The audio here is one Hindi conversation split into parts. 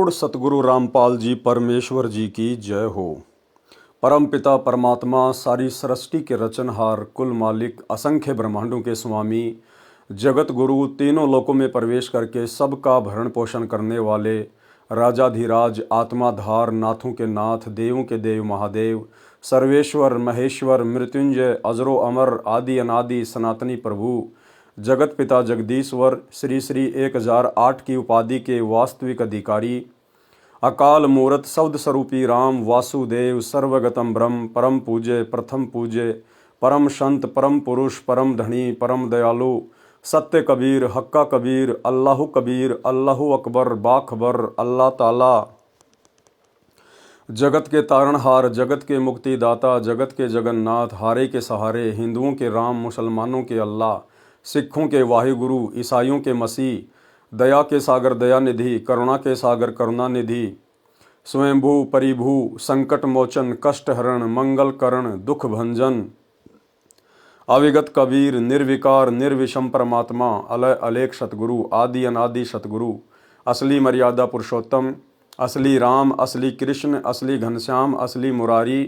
बोल सतगुरु रामपाल जी परमेश्वर जी की जय हो। परम पिता परमात्मा सारी सृष्टि के रचनहार कुल मालिक असंख्य ब्रह्मांडों के स्वामी जगत गुरु तीनों लोकों में प्रवेश करके सबका भरण पोषण करने वाले राजाधिराज आत्माधार नाथों के नाथ देवों के देव महादेव सर्वेश्वर महेश्वर मृत्युंजय अजरो अमर आदि अनादि सनातनी प्रभु जगत पिता जगदीश्वर श्री श्री 1008 की उपाधि के वास्तविक अधिकारी अकाल मूर्त शब्द स्वरूपी राम वासुदेव सर्वगतम ब्रह्म परम पूज्य प्रथम पूज्य परम संत परम पुरुष परम धनी परम दयालु सत्य कबीर हक्का कबीर अल्लाहु अकबर बाखबर अल्लाह ताला जगत के तारणहार जगत के मुक्तिदाता जगत के जगन्नाथ हारे के सहारे हिंदुओं के राम मुसलमानों के अल्लाह सिखों के वाहिगुरु ईसाइयों के मसीह दया के सागर दयानिधि करुणा के सागर करुणानिधि स्वयंभू परिभू संकट मोचन कष्ट हरण मंगल करण दुख भंजन अविगत कबीर निर्विकार निर्विषम परमात्मा अलय अलेख सतगुरु आदि अनादि सतगुरु असली मर्यादा पुरुषोत्तम असली राम असली कृष्ण असली घनश्याम असली मुरारी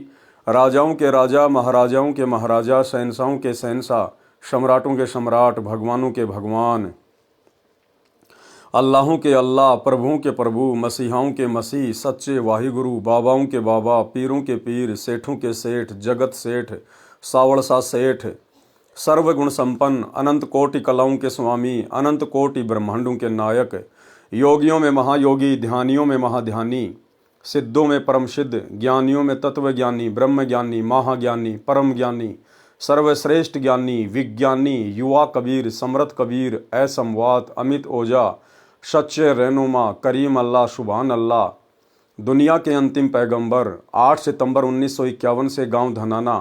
राजाओं के राजा महाराजाओं के महाराजा शहंशाहों के शहंशाह सम्राटों के सम्राट भगवानों के भगवान अल्लाहों के अल्लाह प्रभुओं के प्रभु मसीहाओं के मसीह सच्चे वाहिगुरु बाबाओं के बाबा पीरों के पीर सेठों के सेठ जगत सेठ सावड़सा सेठ सर्वगुण संपन्न अनंत कोटि कलाओं के स्वामी अनंत कोटि ब्रह्मांडों के नायक योगियों में महायोगी ध्यानियों में महाध्यानी सिद्धों में परम सिद्ध ज्ञानियों में तत्वज्ञानी ब्रह्म ज्ञानी महाज्ञानी परम ज्ञानी सर्वश्रेष्ठ ज्ञानी विज्ञानी युवा कबीर समर्थ कबीर असमवात अमित ओझा सच्चे रहनुमा करीम अल्लाह सुभान अल्लाह दुनिया के अंतिम पैगंबर 8 सितंबर 1951 से गांव धनाना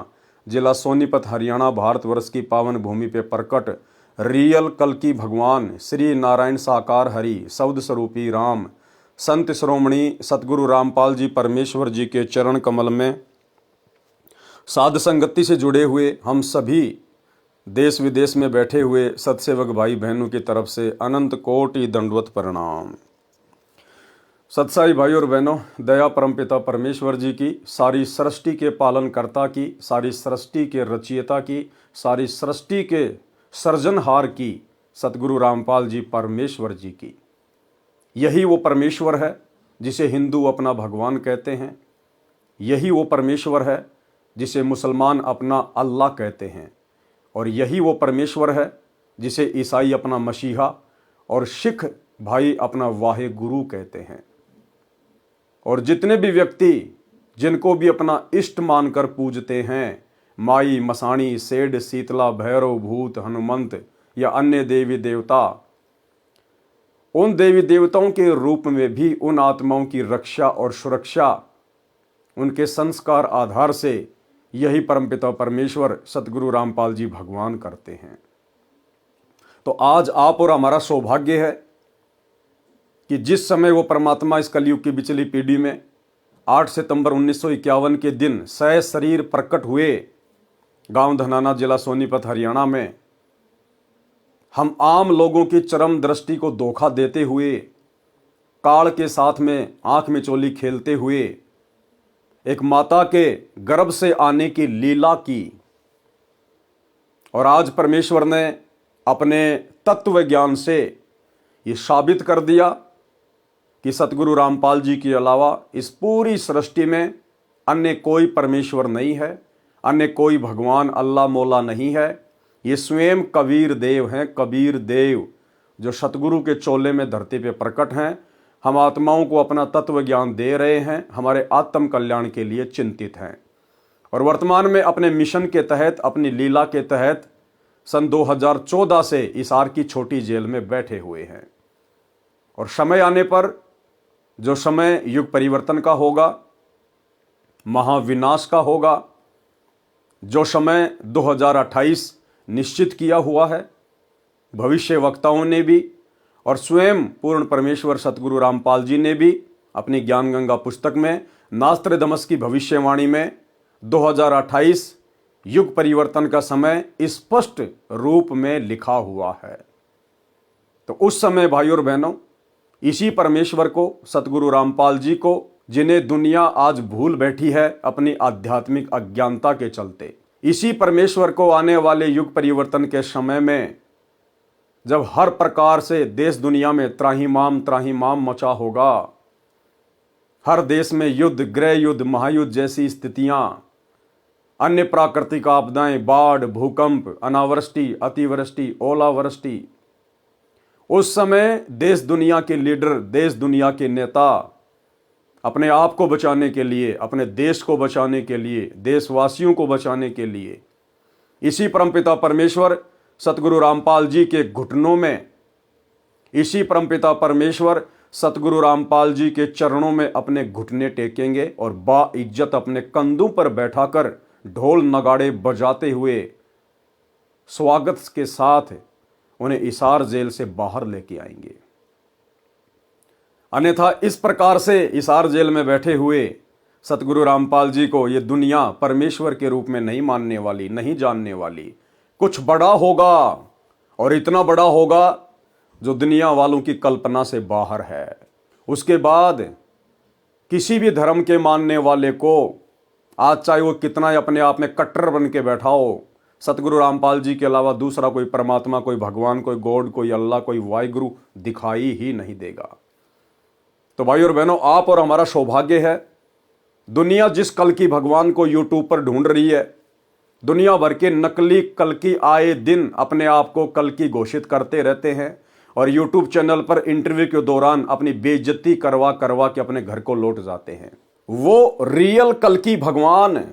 जिला सोनीपत हरियाणा भारतवर्ष की पावन भूमि पे प्रकट रियल कल की भगवान श्री नारायण साकार हरि शब्द स्वरूपी राम संत श्रोमणी सतगुरु रामपाल जी परमेश्वर जी के चरण कमल में साध संगति से जुड़े हुए हम सभी देश विदेश में बैठे हुए सतसेवक भाई बहनों की तरफ से अनंत कोटि दंडवत प्रणाम। सत्साई भाई और बहनों, दया परमपिता परमेश्वर जी की, सारी सृष्टि के पालनकर्ता की, सारी सृष्टि के रचयिता की, सारी सृष्टि के सृजनहार की सतगुरु रामपाल जी परमेश्वर जी की, यही वो परमेश्वर है जिसे हिंदू अपना भगवान कहते हैं। यही वो परमेश्वर है जिसे मुसलमान अपना अल्लाह कहते हैं। और यही वो परमेश्वर है जिसे ईसाई अपना मसीहा और सिख भाई अपना वाहे गुरु कहते हैं। और जितने भी व्यक्ति जिनको भी अपना इष्ट मानकर पूजते हैं, माई मसाणी सेठ शीतला भैरव भूत हनुमंत या अन्य देवी देवता, उन देवी देवताओं के रूप में भी उन आत्माओं की रक्षा और सुरक्षा उनके संस्कार आधार से यही परमपिता परमेश्वर सतगुरु रामपाल जी भगवान करते हैं। तो आज आप और हमारा सौभाग्य है कि जिस समय वो परमात्मा इस कलयुग की बिचली पीढ़ी में 8 सितंबर 1951 के दिन सशरीर प्रकट हुए गांव धनाना जिला सोनीपत हरियाणा में, हम आम लोगों की चरम दृष्टि को धोखा देते हुए काल के साथ में आंख में चोली खेलते हुए एक माता के गर्भ से आने की लीला की। और आज परमेश्वर ने अपने तत्व ज्ञान से ये साबित कर दिया कि सतगुरु रामपाल जी के अलावा इस पूरी सृष्टि में अन्य कोई परमेश्वर नहीं है, अन्य कोई भगवान अल्लाह मौला नहीं है। ये स्वयं कबीर देव हैं, कबीर देव जो सतगुरु के चोले में धरती पे प्रकट हैं। हम आत्माओं को अपना तत्व ज्ञान दे रहे हैं, हमारे आत्म कल्याण के लिए चिंतित हैं। और वर्तमान में अपने मिशन के तहत, अपनी लीला के तहत सन 2014 से हिसार की छोटी जेल में बैठे हुए हैं। और समय आने पर, जो समय युग परिवर्तन का होगा, महाविनाश का होगा, जो समय 2028 निश्चित किया हुआ है भविष्य वक्ताओं ने भी और स्वयं पूर्ण परमेश्वर सतगुरु रामपाल जी ने भी अपनी ज्ञान गंगा पुस्तक में नास्त्रदमस की भविष्यवाणी में 2028 युग परिवर्तन का समय स्पष्ट रूप में लिखा हुआ है। तो उस समय भाई और बहनों, इसी परमेश्वर को, सतगुरु रामपाल जी को, जिन्हें दुनिया आज भूल बैठी है अपनी आध्यात्मिक अज्ञानता के चलते, इसी परमेश्वर को आने वाले युग परिवर्तन के समय में, जब हर प्रकार से देश दुनिया में त्राहिमाम मचा होगा, हर देश में युद्ध, गृह युद्ध, महायुद्ध जैसी स्थितियां, अन्य प्राकृतिक आपदाएं, बाढ़, भूकंप, अनावृष्टि, अतिवृष्टि, ओलावृष्टि, उस समय देश दुनिया के लीडर, देश दुनिया के नेता अपने आप को बचाने के लिए, अपने देश को बचाने के लिए, देशवासियों को बचाने के लिए इसी परमपिता परमेश्वर सतगुरु रामपाल जी के घुटनों में, इसी परमपिता परमेश्वर सतगुरु रामपाल जी के चरणों में अपने घुटने टेकेंगे और बाइज्जत अपने कंधों पर बैठाकर ढोल नगाड़े बजाते हुए स्वागत के साथ उन्हें हिसार जेल से बाहर लेके आएंगे। अन्यथा इस प्रकार से हिसार जेल में बैठे हुए सतगुरु रामपाल जी को ये दुनिया परमेश्वर के रूप में नहीं मानने वाली, नहीं जानने वाली। कुछ बड़ा होगा, और इतना बड़ा होगा जो दुनिया वालों की कल्पना से बाहर है। उसके बाद किसी भी धर्म के मानने वाले को, आज चाहे वो कितना ही अपने आप में कट्टर बन के बैठा हो, सतगुरु रामपाल जी के अलावा दूसरा कोई परमात्मा, कोई भगवान, कोई गॉड, कोई अल्लाह, कोई वाहिगुरु दिखाई ही नहीं देगा। तो भाई और बहनों, आप और हमारा सौभाग्य है। दुनिया जिस कल की भगवान को यूट्यूब पर ढूंढ रही है, दुनिया भर के नकली कल की आए दिन अपने आप को कल की घोषित करते रहते हैं और यूट्यूब चैनल पर इंटरव्यू के दौरान अपनी बेइज्जती करवा करवा के अपने घर को लौट जाते हैं। वो रियल कल की भगवान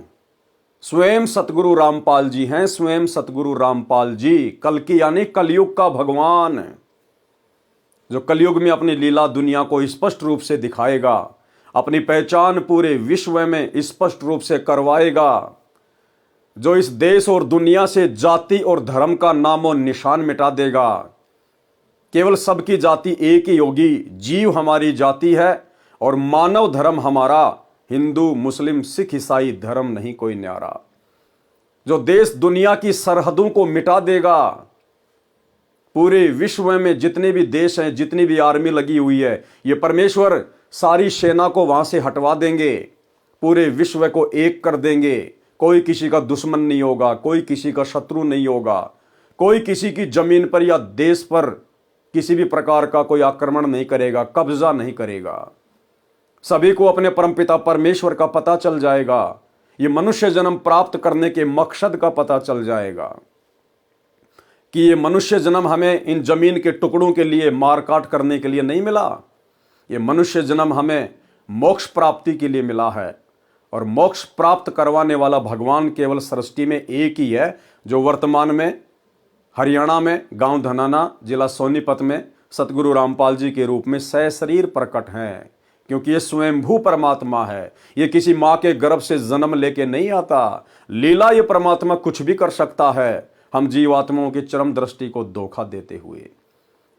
स्वयं सतगुरु रामपाल जी हैं, स्वयं सतगुरु रामपाल जी, कल की यानी कलयुग का भगवान, जो कलयुग में अपनी लीला दुनिया को स्पष्ट रूप से दिखाएगा, अपनी पहचान पूरे विश्व में स्पष्ट रूप से करवाएगा, जो इस देश और दुनिया से जाति और धर्म का नामो निशान मिटा देगा। केवल सबकी जाति एक ही होगी, जीव हमारी जाति है और मानव धर्म हमारा हिंदू, मुस्लिम, सिख, ईसाई धर्म नहीं कोई न्यारा, जो देश दुनिया की सरहदों को मिटा देगा। पूरे विश्व में जितने भी देश हैं, जितनी भी आर्मी लगी हुई है, ये परमेश्वर सारी सेना को वहां से हटवा देंगे, पूरे विश्व को एक कर देंगे। कोई किसी का दुश्मन नहीं होगा, कोई किसी का शत्रु नहीं होगा, कोई किसी की जमीन पर या देश पर किसी भी प्रकार का कोई आक्रमण नहीं करेगा, कब्जा नहीं करेगा। सभी को अपने परमपिता परमेश्वर का पता चल जाएगा, ये मनुष्य जन्म प्राप्त करने के मकसद का पता चल जाएगा कि ये मनुष्य जन्म हमें इन जमीन के टुकड़ों के लिए मारकाट करने के लिए नहीं मिला, ये मनुष्य जन्म हमें मोक्ष प्राप्ति के लिए मिला है। और मोक्ष प्राप्त करवाने वाला भगवान केवल सृष्टि में एक ही है, जो वर्तमान में हरियाणा में गांव धनाना, जिला सोनीपत में सतगुरु रामपाल जी के रूप में सशरीर प्रकट हैं, क्योंकि ये स्वयंभू परमात्मा है। ये किसी माँ के गर्भ से जन्म लेके नहीं आता। लीला ये परमात्मा कुछ भी कर सकता है, हम जीवात्माओं की चरम दृष्टि को धोखा देते हुए।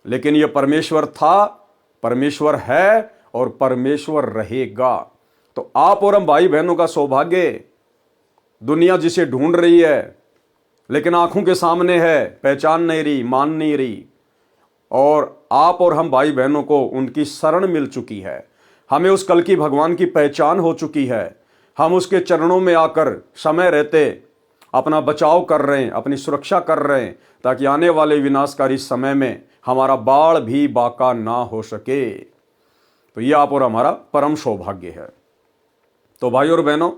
लेकिन ये परमेश्वर था, परमेश्वर है और परमेश्वर रहेगा। तो आप और हम भाई बहनों का सौभाग्य, दुनिया जिसे ढूंढ रही है लेकिन आंखों के सामने है, पहचान नहीं रही, मान नहीं रही, और आप और हम भाई बहनों को उनकी शरण मिल चुकी है। हमें उस कल की भगवान की पहचान हो चुकी है। हम उसके चरणों में आकर समय रहते अपना बचाव कर रहे हैं, अपनी सुरक्षा कर रहे हैं, ताकि आने वाले विनाशकारी समय में हमारा बाढ़ भी बाका ना हो सके। तो ये आप और हमारा परम सौभाग्य है। तो भाई और बहनों,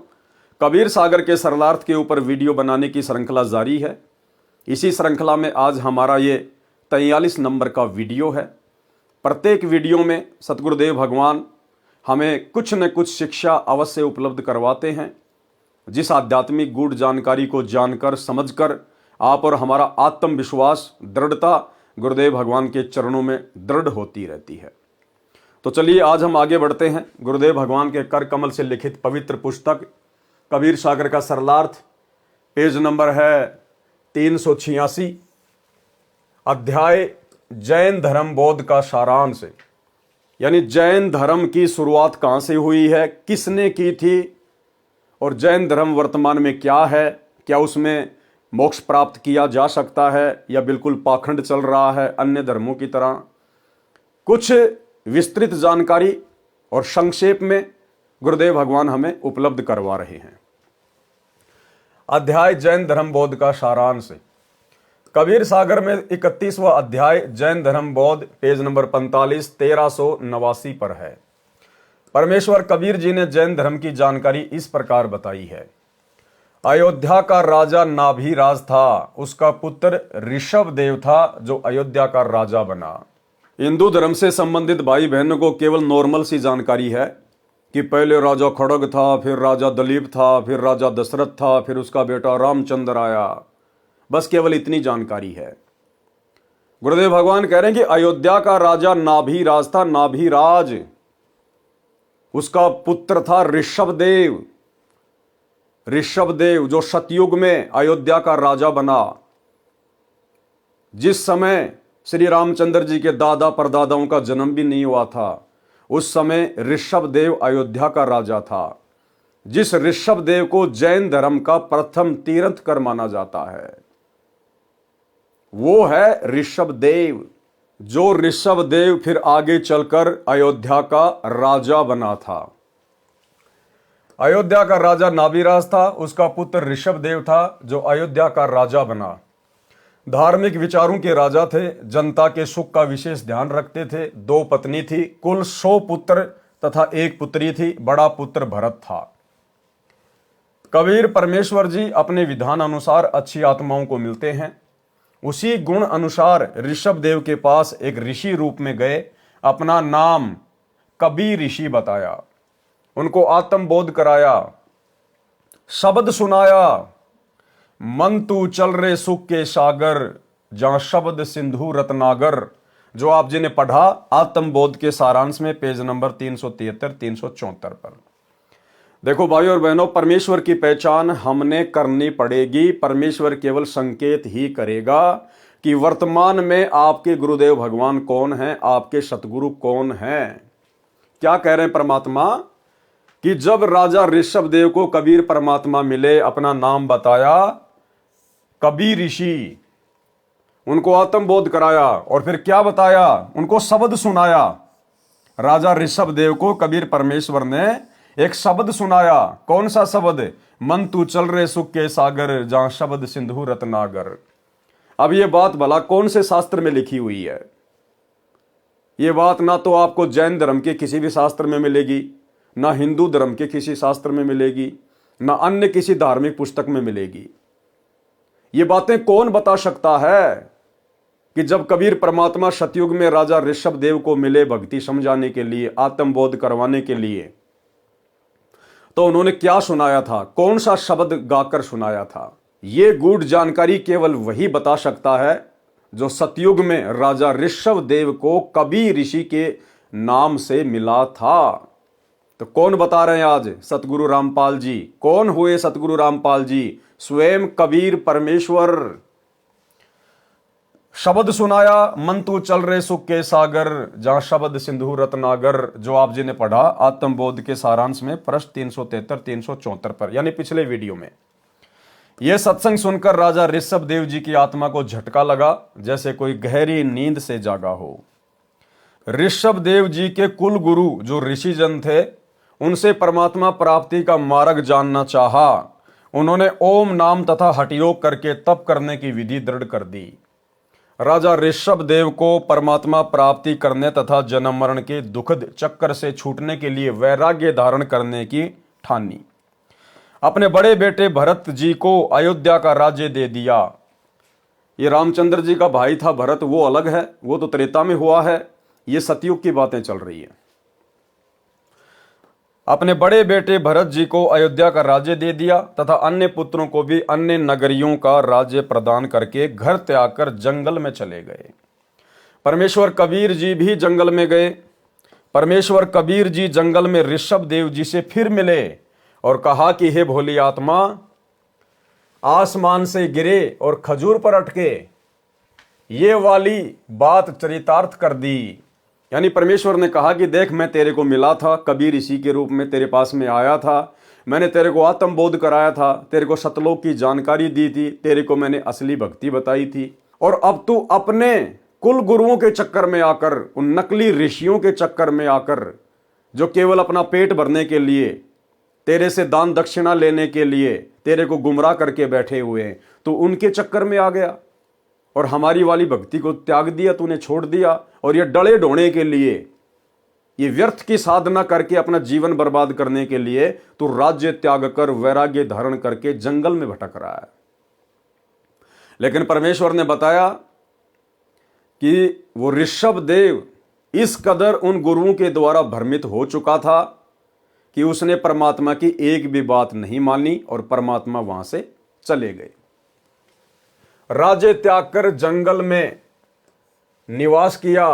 कबीर सागर के सरलार्थ के ऊपर वीडियो बनाने की श्रृंखला जारी है। इसी श्रृंखला में आज हमारा ये 43 नंबर का वीडियो है। प्रत्येक वीडियो में सतगुरुदेव भगवान हमें कुछ न कुछ शिक्षा अवश्य उपलब्ध करवाते हैं, जिस आध्यात्मिक गूढ़ जानकारी को जानकर समझकर आप और हमारा आत्मविश्वास, दृढ़ता गुरुदेव भगवान के चरणों में दृढ़ होती रहती है। तो चलिए आज हम आगे बढ़ते हैं। गुरुदेव भगवान के कर कमल से लिखित पवित्र पुस्तक कबीर सागर का सरलार्थ, पेज नंबर है 386, अध्याय जैन धर्म बोध का सारांश। यानी जैन धर्म की शुरुआत कहाँ से हुई है, किसने की थी, और जैन धर्म वर्तमान में क्या है, क्या उसमें मोक्ष प्राप्त किया जा सकता है या बिल्कुल पाखंड चल रहा है अन्य धर्मों की तरह। कुछ विस्तृत जानकारी और संक्षेप में गुरुदेव भगवान हमें उपलब्ध करवा रहे हैं। अध्याय जैन धर्म बौद्ध का सारांश। कबीर सागर में 31वां अध्याय जैन धर्म बौद्ध, पेज नंबर 45, 1389 पर है। परमेश्वर कबीर जी ने जैन धर्म की जानकारी इस प्रकार बताई है। अयोध्या का राजा नाभिराज था, उसका पुत्र ऋषभ देव था जो अयोध्या का राजा बना। हिंदू धर्म से संबंधित भाई बहनों को केवल नॉर्मल सी जानकारी है कि पहले राजा खड़ग था, फिर राजा दलीप था, फिर राजा दशरथ था, फिर उसका बेटा रामचंद्र आया। बस केवल इतनी जानकारी है। गुरुदेव भगवान कह रहे हैं कि अयोध्या का राजा नाभिराज था। नाभिराज, उसका पुत्र था ऋषभदेव। ऋषभदेव जो सतयुग में अयोध्या का राजा बना। जिस समय श्री रामचंद्र जी के दादा परदादाओं का जन्म भी नहीं हुआ था, उस समय ऋषभदेव अयोध्या का राजा था। जिस ऋषभदेव को जैन धर्म का प्रथम तीर्थंकर माना जाता है, वो है ऋषभदेव। जो ऋषभदेव फिर आगे चलकर अयोध्या का राजा बना था। अयोध्या का राजा नाभिराज था, उसका पुत्र ऋषभदेव था जो अयोध्या का राजा बना। धार्मिक विचारों के राजा थे, जनता के सुख का विशेष ध्यान रखते थे। 2 पत्नी थी, कुल 100 पुत्र तथा 1 पुत्री थी। बड़ा पुत्र भरत था। कबीर परमेश्वर जी अपने विधान अनुसार अच्छी आत्माओं को मिलते हैं। उसी गुण अनुसार ऋषभदेव के पास एक ऋषि रूप में गए, अपना नाम कबीर ऋषि बताया, उनको आत्मबोध कराया, शब्द सुनाया। मन तू चल रे सुख के सागर, जहां शब्द सिंधु रत्नागर। जो आप जी ने पढ़ा आत्मबोध के सारांश में, पेज नंबर 373, 374 पर। देखो भाई और बहनों, परमेश्वर की पहचान हमने करनी पड़ेगी। परमेश्वर केवल संकेत ही करेगा कि वर्तमान में आपके गुरुदेव भगवान कौन हैं, आपके सतगुरु कौन हैं। क्या कह रहे हैं परमात्मा कि जब राजा ऋषभदेव को कबीर परमात्मा मिले, अपना नाम बताया कबीर ऋषि, उनको आत्मबोध कराया और फिर क्या बताया, उनको शब्द सुनाया। राजा ऋषभदेव को कबीर परमेश्वर ने एक शब्द सुनाया। कौन सा शब्द? मन तू चल रे सुख के सागर, जहां शब्द सिंधु रत्नागर। अब ये बात भला कौन से शास्त्र में लिखी हुई है? ये बात ना तो आपको जैन धर्म के किसी भी शास्त्र में मिलेगी, ना हिंदू धर्म के किसी शास्त्र में मिलेगी, ना अन्य किसी धार्मिक पुस्तक में मिलेगी। ये बातें कौन बता सकता है कि जब कबीर परमात्मा सतयुग में राजा ऋषभदेव को मिले भक्ति समझाने के लिए, आत्मबोध करवाने के लिए, तो उन्होंने क्या सुनाया था, कौन सा शब्द गाकर सुनाया था? ये गूढ़ जानकारी केवल वही बता सकता है जो सतयुग में राजा ऋषभदेव को कबीर ऋषि के नाम से मिला था। तो कौन बता रहे हैं आज? सतगुरु रामपाल जी। कौन हुए सतगुरु रामपाल जी? स्वयं कबीर परमेश्वर। शब्द सुनाया, मन तू चल रे सुख के सागर, जहां शब्द सिंधु रत्नागर। जो आप जी ने पढ़ा आत्मबोध के सारांश में, पृष्ठ 373, 374 पर, यानी पिछले वीडियो में। यह सत्संग सुनकर राजा ऋषभदेव जी की आत्मा को झटका लगा, जैसे कोई गहरी नींद से जागा हो। ऋषभदेव जी के कुल गुरु जो ऋषिजन थे, उनसे परमात्मा प्राप्ति का मार्ग जानना चाहा। उन्होंने ओम नाम तथा हठयोग करके तप करने की विधि दृढ़ कर दी। राजा ऋषभदेव को परमात्मा प्राप्ति करने तथा जन्म मरण के दुखद चक्कर से छूटने के लिए वैराग्य धारण करने की ठानी। अपने बड़े बेटे भरत जी को अयोध्या का राज्य दे दिया। ये रामचंद्र जी का भाई था भरत, वो अलग है, वो तो त्रेता में हुआ है। ये सतयुग की बातें चल रही है। अपने बड़े बेटे भरत जी को अयोध्या का राज्य दे दिया तथा अन्य पुत्रों को भी अन्य नगरियों का राज्य प्रदान करके घर त्याग कर जंगल में चले गए। परमेश्वर कबीर जी भी जंगल में गए। परमेश्वर कबीर जी जंगल में ऋषभदेव जी से फिर मिले और कहा कि हे भोली आत्मा, आसमान से गिरे और खजूर पर अटके, ये वाली बात चरितार्थ कर दी। यानी परमेश्वर ने कहा कि देख, मैं तेरे को मिला था, कबीर ऋषि के रूप में तेरे पास में आया था, मैंने तेरे को आत्मबोध कराया था, तेरे को सतलोक की जानकारी दी थी, तेरे को मैंने असली भक्ति बताई थी, और अब तू अपने कुल गुरुओं के चक्कर में आकर, उन नकली ऋषियों के चक्कर में आकर, जो केवल अपना पेट भरने के लिए, तेरे से दान दक्षिणा लेने के लिए तेरे को गुमराह करके बैठे हुए हैं, तो उनके चक्कर में आ गया और हमारी वाली भक्ति को त्याग दिया, तूने छोड़ दिया। और ये डले ढोने के लिए, ये व्यर्थ की साधना करके अपना जीवन बर्बाद करने के लिए तू राज्य त्याग कर वैराग्य धारण करके जंगल में भटक रहा है। लेकिन परमेश्वर ने बताया कि वो ऋषभ देव इस कदर उन गुरुओं के द्वारा भ्रमित हो चुका था कि उसने परमात्मा की एक भी बात नहीं मानी और परमात्मा वहां से चले गए। राज्य त्याग कर जंगल में निवास किया,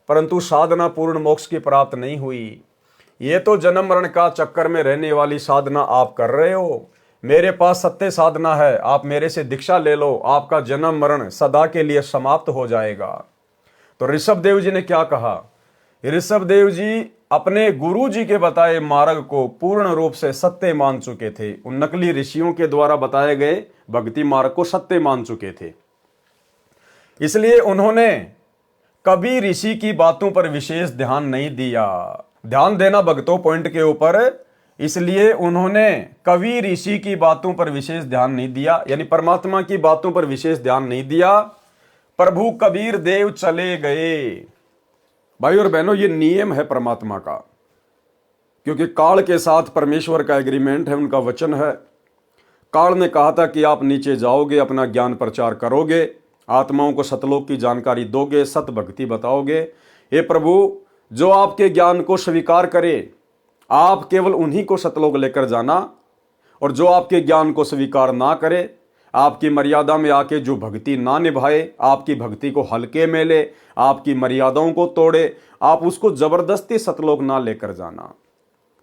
परंतु साधना पूर्ण मोक्ष की प्राप्त नहीं हुई। ये तो जन्म मरण का चक्कर में रहने वाली साधना आप कर रहे हो। मेरे पास सत्य साधना है, आप मेरे से दीक्षा ले लो, आपका जन्म मरण सदा के लिए समाप्त हो जाएगा। तो ऋषभ देव जी ने क्या कहा? ऋषभ देव जी अपने गुरु जी के बताए मार्ग को पूर्ण रूप से सत्य मान चुके थे। उन नकली ऋषियों के द्वारा बताए गए भक्ति मार्ग को सत्य मान चुके थे। इसलिए उन्होंने कभी ऋषि की बातों पर विशेष ध्यान नहीं दिया। ध्यान देना भक्तों पॉइंट के ऊपर। इसलिए उन्होंने कभी ऋषि की बातों पर विशेष ध्यान नहीं दिया, यानी परमात्मा की बातों पर विशेष ध्यान नहीं दिया। प्रभु कबीर देव चले गए। भाई और बहनों, ये नियम है परमात्मा का, क्योंकि काल के साथ परमेश्वर का एग्रीमेंट है, उनका वचन है। काल ने कहा था कि आप नीचे जाओगे, अपना ज्ञान प्रचार करोगे, आत्माओं को सतलोक की जानकारी दोगे, सत भक्ति बताओगे। हे प्रभु, जो आपके ज्ञान को स्वीकार करे, आप केवल उन्हीं को सतलोक लेकर जाना, और जो आपके ज्ञान को स्वीकार ना करे, आपकी मर्यादा में आके जो भक्ति ना निभाए, आपकी भक्ति को हल्के में ले, आपकी मर्यादाओं को तोड़े, आप उसको जबरदस्ती सतलोक ना लेकर जाना।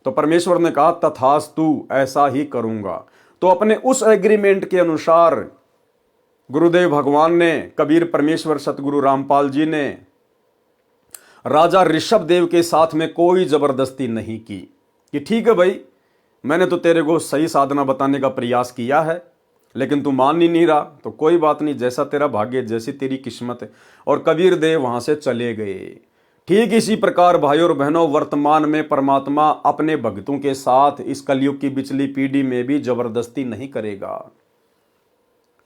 तो परमेश्वर ने कहा तथास्तु, ऐसा ही करूंगा। तो अपने उस एग्रीमेंट के अनुसार गुरुदेव भगवान ने, कबीर परमेश्वर सतगुरु रामपाल जी ने राजा ऋषभ देव के साथ में कोई जबरदस्ती नहीं की कि ठीक है भाई, मैंने तो तेरे को सही साधना बताने का प्रयास किया है, लेकिन तू मान ही नहीं रहा, तो कोई बात नहीं, जैसा तेरा भाग्य, जैसी तेरी किस्मत है। और कबीर देव वहां से चले गए। ठीक इसी प्रकार भाइयों और बहनों, वर्तमान में परमात्मा अपने भक्तों के साथ इस कलयुग की पिछली पीढ़ी में भी जबरदस्ती नहीं करेगा।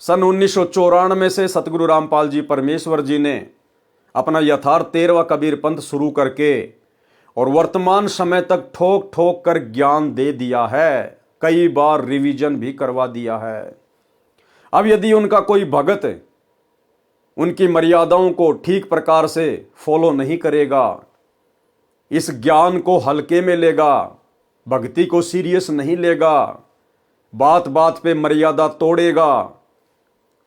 सन 1994 से सतगुरु रामपाल जी परमेश्वर जी ने अपना यथार्थ 13वां कबीर पंथ शुरू करके और वर्तमान समय तक ठोक ठोक कर ज्ञान दे दिया है, कई बार रिवीजन भी करवा दिया है। अब यदि उनका कोई भगत उनकी मर्यादाओं को ठीक प्रकार से फॉलो नहीं करेगा, इस ज्ञान को हल्के में लेगा, भक्ति को सीरियस नहीं लेगा, बात बात पे मर्यादा तोड़ेगा,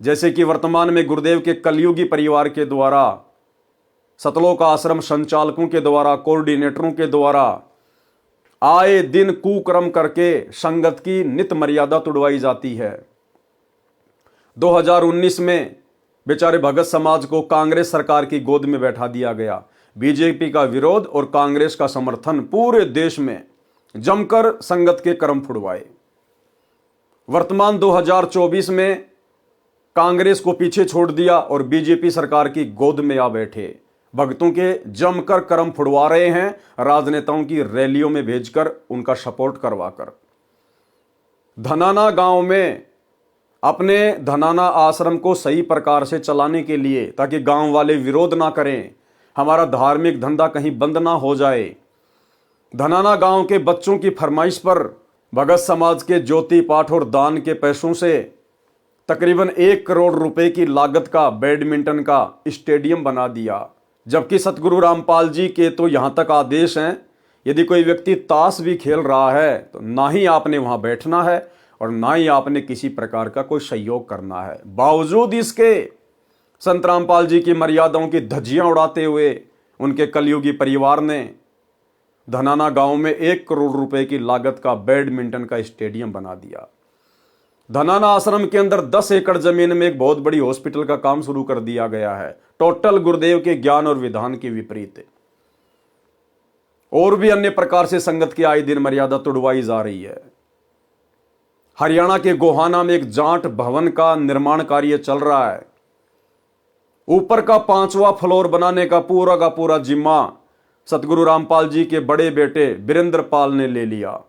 जैसे कि वर्तमान में गुरुदेव के कलयुगी परिवार के द्वारा, सतलोक आश्रम संचालकों के द्वारा, कोऑर्डिनेटरों के द्वारा आए दिन कुकर्म करके संगत की नित मर्यादा तोड़वाई जाती है। 2019 में बेचारे भगत समाज को कांग्रेस सरकार की गोद में बैठा दिया गया। बीजेपी का विरोध और कांग्रेस का समर्थन पूरे देश में जमकर संगत के कर्म फुड़वाए। वर्तमान 2024 में कांग्रेस को पीछे छोड़ दिया और बीजेपी सरकार की गोद में आ बैठे, भक्तों के जमकर कर्म फुड़वा रहे हैं, राजनेताओं की रैलियों में भेजकर उनका सपोर्ट करवाकर। धनाना गांव में अपने धनाना आश्रम को सही प्रकार से चलाने के लिए, ताकि गांव वाले विरोध ना करें, हमारा धार्मिक धंधा कहीं बंद ना हो जाए, धनाना गांव के बच्चों की फरमाइश पर भगत समाज के ज्योति पाठ और दान के पैसों से तकरीबन 1 करोड़ रुपए की लागत का बैडमिंटन का स्टेडियम बना दिया। जबकि सतगुरु रामपाल जी के तो यहां तक आदेश हैं, यदि कोई व्यक्ति ताश भी खेल रहा है तो ना ही आपने वहां बैठना है और ना ही आपने किसी प्रकार का कोई सहयोग करना है। बावजूद इसके संत रामपाल जी की मर्यादाओं की धज्जियां उड़ाते हुए उनके कलयुगी परिवार ने धनाना गांव में 1 करोड़ रुपए की लागत का बैडमिंटन का स्टेडियम बना दिया। धनाना आश्रम के अंदर 10 एकड़ जमीन में एक बहुत बड़ी हॉस्पिटल का काम शुरू कर दिया गया है, टोटल गुरुदेव के ज्ञान और विधान के विपरीत। और भी अन्य प्रकार से संगत की आए दिन मर्यादा तोड़वाई जा रही है। हरियाणा के गोहाना में एक जाट भवन का निर्माण कार्य चल रहा है। ऊपर का 5वां फ्लोर बनाने का पूरा जिम्मा सतगुरु रामपाल जी के बड़े बेटे वीरेंद्र पाल ने ले लिया,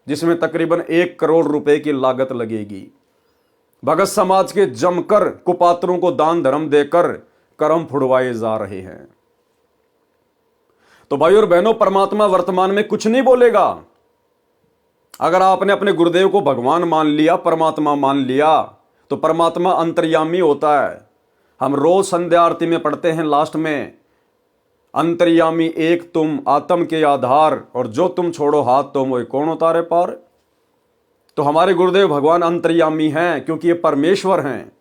जिसमें तकरीबन 1 करोड़ रुपए की लागत लगेगी। भगत समाज के जमकर कुपात्रों को दान धर्म देकर कर्म फुड़वाए जा रहे हैं। तो भाई और बहनों, परमात्मा वर्तमान में कुछ नहीं बोलेगा। अगर आपने अपने गुरुदेव को भगवान मान लिया, परमात्मा मान लिया, तो परमात्मा अंतर्यामी होता है। हम रोज संध्या आरती में पढ़ते हैं लास्ट में, अंतर्यामी एक तुम आत्म के आधार, और जो तुम छोड़ो हाथ तो मोए कौन उतारे पार। तो हमारे गुरुदेव भगवान अंतर्यामी हैं, क्योंकि ये परमेश्वर हैं।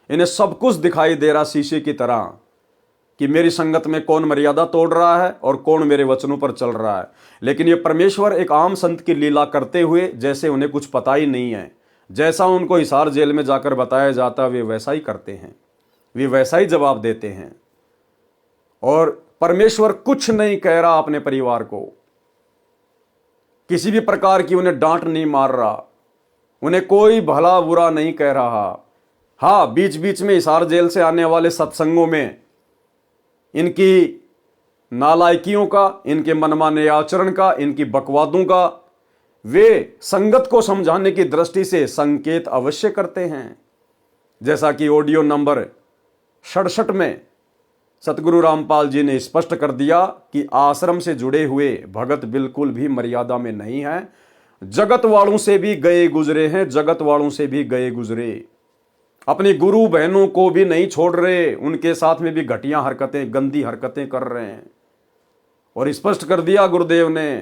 इन्हें सब कुछ दिखाई दे रहा शीशे की तरह कि मेरी संगत में कौन मर्यादा तोड़ रहा है और कौन मेरे वचनों पर चल रहा है। लेकिन ये परमेश्वर एक आम संत की लीला करते हुए जैसे उन्हें कुछ पता ही नहीं है, जैसा उनको हिसार जेल में जाकर बताया जाता वे वैसा ही करते हैं, वे वैसा ही जवाब देते हैं। और परमेश्वर कुछ नहीं कह रहा अपने परिवार को, किसी भी प्रकार की उन्हें डांट नहीं मार रहा, उन्हें कोई भला बुरा नहीं कह रहा। हाँ, बीच बीच में हिसार जेल से आने वाले सत्संगों में इनकी नालायकियों का, इनके मनमाने आचरण का, इनकी बकवादों का वे संगत को समझाने की दृष्टि से संकेत अवश्य करते हैं। जैसा कि ऑडियो नंबर 67 में सतगुरु रामपाल जी ने स्पष्ट कर दिया कि आश्रम से जुड़े हुए भगत बिल्कुल भी मर्यादा में नहीं है, जगत वालों से भी गए गुजरे हैं, जगत वालों से भी गए गुजरे, अपनी गुरु बहनों को भी नहीं छोड़ रहे, उनके साथ में भी घटिया हरकतें, गंदी हरकतें कर रहे हैं। और स्पष्ट कर दिया गुरुदेव ने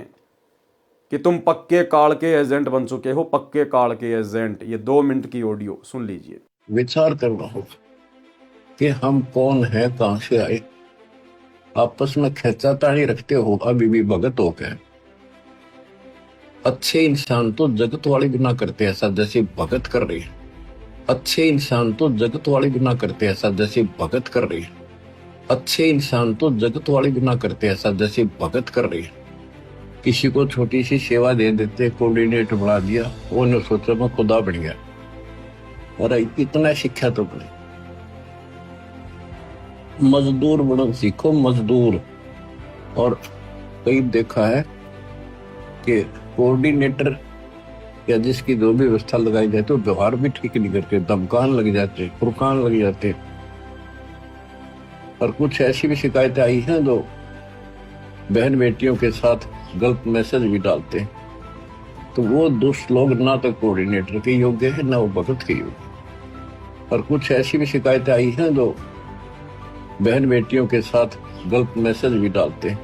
कि तुम पक्के काल के एजेंट बन चुके हो, पक्के काल के एजेंट। ये 2 मिनट की ऑडियो सुन लीजिए। विचार करना होगा कि हम कौन है, कहां से आए। आपस में खेचातानी रखते हो अभी भी भगत हो गए। अच्छे इंसान तो जगत वाले भी ना करते ऐसा जैसे भगत कर रही है। अच्छे इंसान तो जगत वाले भी ना करते ऐसा जैसे भगत कर रही है। अच्छे इंसान तो जगत वाले भी ना करते ऐसा जैसे भगत कर रही है। किसी को छोटी सी सेवा दे देते, कोऑर्डिनेटर बना दिया, वो ने सोचा मैं खुदा बन गया। और इतना शिक्षा तो बने, मजदूर बनो सीखो, मजदूर। और कई देखा है कि कोऑर्डिनेटर या जिसकी जो भी व्यवस्था लगाई जाती है, व्यवहार भी ठीक नहीं करते, धमकान लग जाते, फुरकान लग जाते। और कुछ ऐसी भी शिकायतें आई हैं जो बहन बेटियों के साथ गलत मैसेज भी डालते हैं। तो वो दुष्ट लोग ना तो कोऑर्डिनेटर के योग्य है, ना वो भगत के योग्य। और कुछ ऐसी भी शिकायतें आई हैं जो बहन बेटियों के साथ गलत मैसेज भी डालते हैं।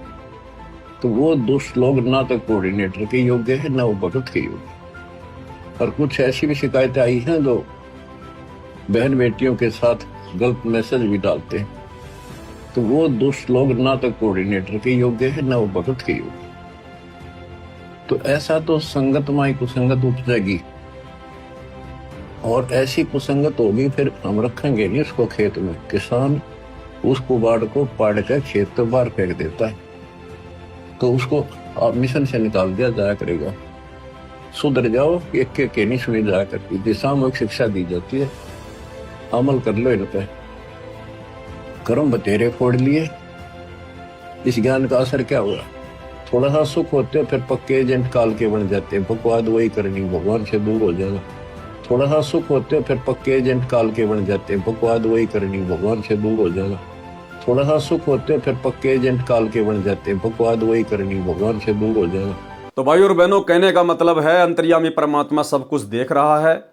तो वो दुष्ट लोग ना तो कोऑर्डिनेटर के योग्य है, ना वो भगत के योग्य। और कुछ ऐसी भी शिकायतें आई हैं जो बहन बेटियों के साथ गलत मैसेज भी डालते हैं। तो वो दुष्ट लोग ना तो कोऑर्डिनेटर के योग्य है, ना वो भगत के योग्य। तो ऐसा तो संगत माई कुसंगत उपजेगी, और ऐसी कुसंगत होगी फिर हम रखेंगे नहीं उसको खेत में। किसान उस कुबाड़ को पाड़ कर खेत के बाहर फेंक देता है, तो उसको आप मिशन से निकाल दिया जाया करेगा। सुधर जाओ, एक के नहीं सुनी जाया करती, दिशात्मक शिक्षा दी जाती है, अमल कर लो इन पे। कर्म बतेरे फोड़ लिए, इस ज्ञान का असर क्या हुआ? थोड़ा सा सुख होते हो फिर पक्के एजेंट काल के बन जाते हैं, बकवाद वही करनी, भगवान से दूर हो जाना। थोड़ा सा सुख होते हो फिर पक्के एजेंट काल के बन जाते हैं, बकवाद वही करनी, भगवान से दूर हो जाना। थोड़ा सा सुख होते हो फिर पक्के एजेंट काल के बन जाते हैं, बकवाद वही करनी, भगवान से दूर हो जाना। तो भाई और बहनों, कहने का मतलब है अंतर्यामी परमात्मा सब कुछ देख रहा है,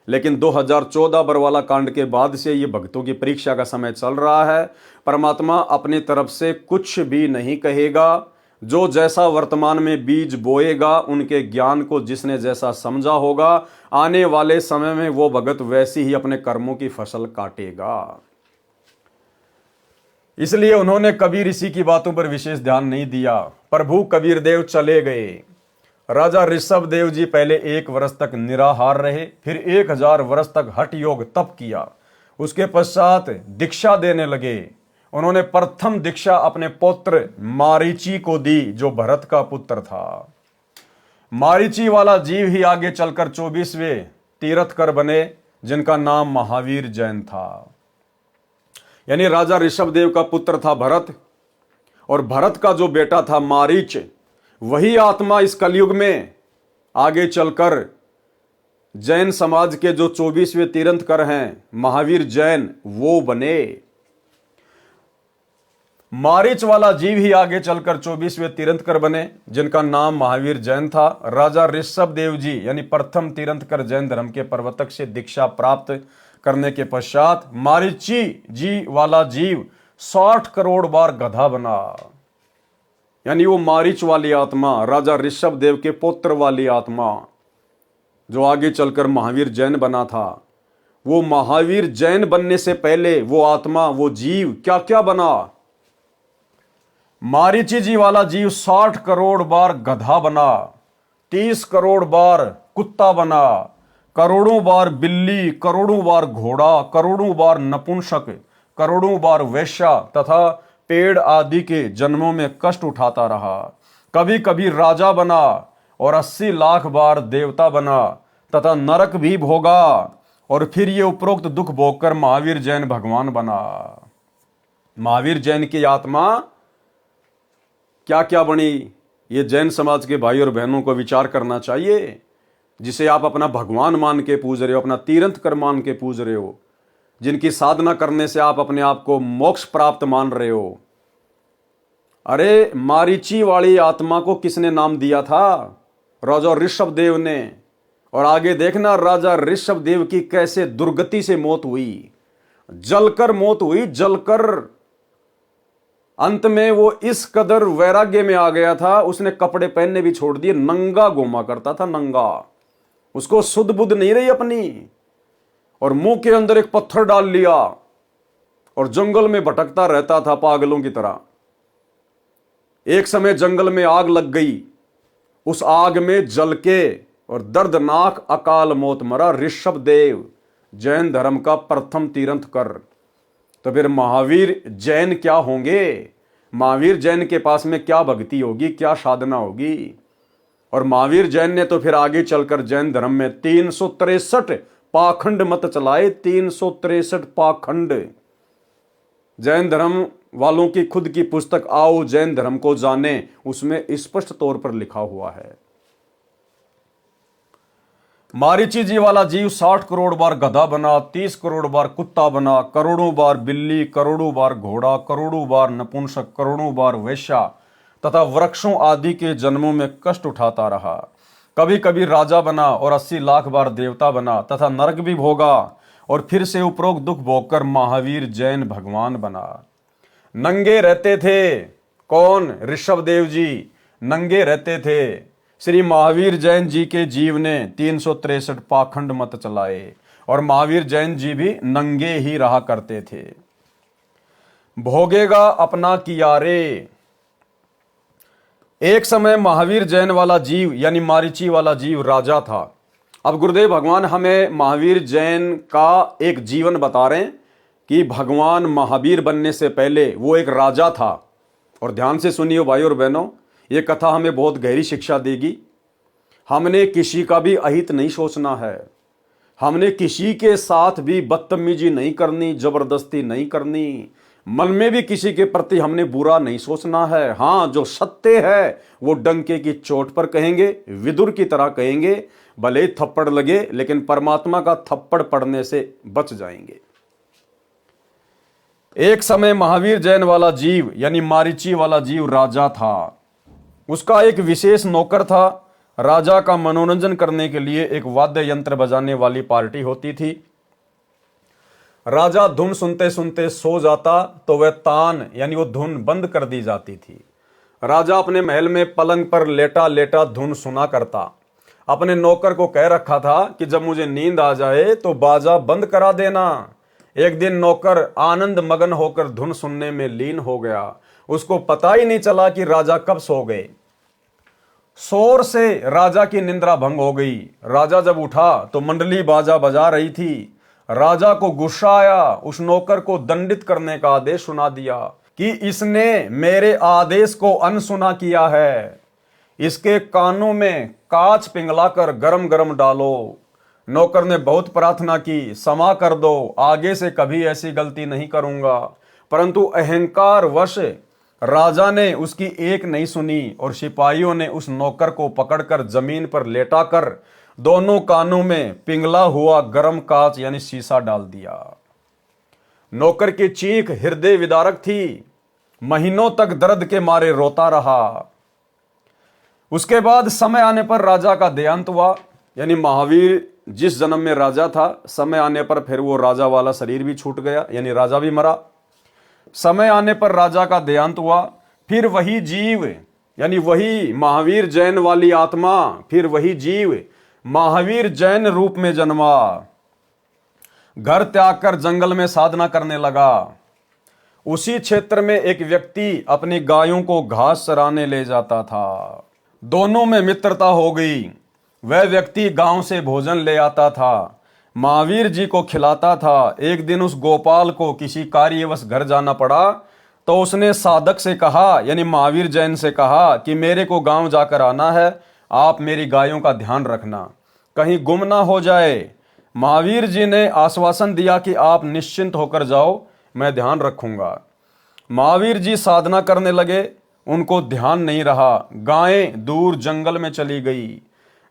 लेकिन 2014 बरवाला कांड के बाद से ये भक्तों की परीक्षा का समय चल रहा है। परमात्मा अपनी तरफ से कुछ भी नहीं कहेगा। जो जैसा वर्तमान में बीज बोएगा, उनके ज्ञान को जिसने जैसा समझा होगा, आने वाले समय में वो भगत वैसी ही अपने कर्मों की फसल काटेगा। इसलिए उन्होंने कबीर ऋषि की बातों पर विशेष ध्यान नहीं दिया। प्रभु कबीर देव चले गए। राजा ऋषभ देव जी पहले 1 वर्ष तक निराहार रहे, फिर 1000 वर्ष तक हठ योग तप किया। उसके पश्चात दीक्षा देने लगे। उन्होंने प्रथम दीक्षा अपने पुत्र मारीची को दी, जो भरत का पुत्र था। मारीची वाला जीव ही आगे चलकर 24वें तीर्थकर बने, जिनका नाम महावीर जैन था। यानी राजा ऋषभदेव का पुत्र था भरत, और भरत का जो बेटा था मारीच, वही आत्मा इस कलयुग में आगे चलकर जैन समाज के जो 24वें तीर्थंकर हैं महावीर जैन, वो बने। मारीच वाला जीव ही आगे चलकर 24वें तीर्थंकर बने, जिनका नाम महावीर जैन था। राजा ऋषभदेव जी यानी प्रथम तीर्थंकर जैन धर्म के प्रवर्तक से दीक्षा प्राप्त करने के पश्चात मारीची जी वाला जीव 60 करोड़ बार गधा बना। यानी वो मारीच वाली आत्मा, राजा ऋषभदेव के पुत्र वाली आत्मा, जो आगे चलकर महावीर जैन बना था, वो महावीर जैन बनने से पहले वो आत्मा, वो जीव क्या क्या बना। मारीची जी वाला जीव 60 करोड़ बार गधा बना, 30 करोड़ बार कुत्ता बना, करोड़ों बार बिल्ली, करोड़ों बार घोड़ा, करोड़ों बार नपुंसक, करोड़ों बार वेश्या तथा पेड़ आदि के जन्मों में कष्ट उठाता रहा। कभी कभी राजा बना और 80 लाख बार देवता बना तथा नरक भी भोगा, और फिर ये उपरोक्त दुख भोगकर महावीर जैन भगवान बना। महावीर जैन की आत्मा क्या क्या बनी, ये जैन समाज के भाई और बहनों को विचार करना चाहिए। जिसे आप अपना भगवान मान के पूज रहे हो, अपना तीर्थंकर मान के पूज रहे हो, जिनकी साधना करने से आप अपने आप को मोक्ष प्राप्त मान रहे हो। अरे मारीची वाली आत्मा को किसने नाम दिया था? राजा ऋषभदेव ने। और आगे देखना राजा ऋषभदेव की कैसे दुर्गति से मौत हुई, जलकर मौत हुई, जलकर। अंत में वो इस कदर वैराग्य में आ गया था, उसने कपड़े पहनने भी छोड़ दिए, नंगा घूमा करता था, नंगा। उसको सुध बुध नहीं रही अपनी, और मुंह के अंदर एक पत्थर डाल लिया और जंगल में भटकता रहता था पागलों की तरह। एक समय जंगल में आग लग गई, उस आग में जल के और दर्दनाक अकाल मौत मरा ऋषभदेव, जैन धर्म का प्रथम तीर्थंकर। तो फिर महावीर जैन क्या होंगे? महावीर जैन के पास में क्या भक्ति होगी, क्या साधना होगी? और महावीर जैन ने तो फिर आगे चलकर जैन धर्म में 363 पाखंड मत चलाए, 363 पाखंड। जैन धर्म वालों की खुद की पुस्तक आओ जैन धर्म को जाने, उसमें स्पष्ट तौर पर लिखा हुआ है। मारीची जी वाला जीव 60 करोड़ बार गधा बना, 30 करोड़ बार कुत्ता बना, करोड़ों बार बिल्ली, करोड़ों बार घोड़ा, करोड़ों बार नपुंसक, करोड़ों बार वेश्या तथा वृक्षों आदि के जन्मों में कष्ट उठाता रहा। कभी कभी राजा बना और 80 लाख बार देवता बना तथा नरक भी भोगा, और फिर से उपरोक्त दुख भोगकर महावीर जैन भगवान बना। नंगे रहते थे कौन? ऋषभदेव जी नंगे रहते थे। श्री महावीर जैन जी के जीव ने 363 पाखंड मत चलाए, और महावीर जैन जी भी नंगे ही रहा करते थे। भोगेगा अपना किया रे। एक समय महावीर जैन वाला जीव यानी मारीची वाला जीव राजा था। अब गुरुदेव भगवान हमें महावीर जैन का एक जीवन बता रहे हैं कि भगवान महावीर बनने से पहले वो एक राजा था। और ध्यान से सुनिए भाई और बहनों, ये कथा हमें बहुत गहरी शिक्षा देगी। हमने किसी का भी अहित नहीं सोचना है, हमने किसी के साथ भी बदतमीजी नहीं करनी, जबरदस्ती नहीं करनी, मन में भी किसी के प्रति हमने बुरा नहीं सोचना है। हाँ, जो सत्य है वो डंके की चोट पर कहेंगे, विदुर की तरह कहेंगे, भले ही थप्पड़ लगे लेकिन परमात्मा का थप्पड़ पड़ने से बच जाएंगे। एक समय महावीर जैन वाला जीव यानी मारीची वाला जीव राजा था। उसका एक विशेष नौकर था। राजा का मनोरंजन करने के लिए एक वाद्य यंत्र बजाने वाली पार्टी होती थी। राजा धुन सुनते सुनते सो जाता तो वह तान यानी वो धुन बंद कर दी जाती थी। राजा अपने महल में पलंग पर लेटा लेटा धुन सुना करता। अपने नौकर को कह रखा था कि जब मुझे नींद आ जाए तो बाजा बंद करा देना। एक दिन नौकर आनंद मगन होकर धुन सुनने में लीन हो गया। उसको पता ही नहीं चला कि राजा कब सो गए। शोर से राजा की निंद्रा भंग हो गई। राजा जब उठा तो मंडली बाजा बजा रही थी। राजा को गुस्सा आया, उस नौकर को दंडित करने का आदेश सुना दिया कि इसने मेरे आदेश को अनसुना किया है। इसके कानों में कांच पिघलाकर गरम गरम डालो नौकर ने बहुत प्रार्थना की, क्षमा कर दो, आगे से कभी ऐसी गलती नहीं करूंगा। परंतु अहंकार वश राजा ने उसकी एक नहीं सुनी और सिपाहियों ने उस नौकर को पकड़कर जमीन पर लेटाकर दोनों कानों में पिघला हुआ गर्म कांच यानी शीशा डाल दिया। नौकर की चीख हृदय विदारक थी, महीनों तक दर्द के मारे रोता रहा। उसके बाद समय आने पर राजा का देहांत हुआ, यानी महावीर जिस जन्म में राजा था, समय आने पर फिर वो राजा वाला शरीर भी छूट गया, यानी राजा भी मरा। समय आने पर राजा का देहांत हुआ। फिर वही जीव यानी वही महावीर जैन वाली आत्मा, फिर वही जीव महावीर जैन रूप में जन्मा। घर त्याग कर जंगल में साधना करने लगा। उसी क्षेत्र में एक व्यक्ति अपनी गायों को घास चराने ले जाता था। दोनों में मित्रता हो गई। वह व्यक्ति गांव से भोजन ले आता था, महावीर जी को खिलाता था। एक दिन उस गोपाल को किसी कार्यवश घर जाना पड़ा, तो उसने साधक से कहा, यानी महावीर जैन से कहा कि मेरे को गांव जाकर आना है, आप मेरी गायों का ध्यान रखना, कहीं गुम ना हो जाए। महावीर जी ने आश्वासन दिया कि आप निश्चिंत होकर जाओ, मैं ध्यान रखूंगा। महावीर जी साधना करने लगे, उनको ध्यान नहीं रहा। गायें दूर जंगल में चली गई।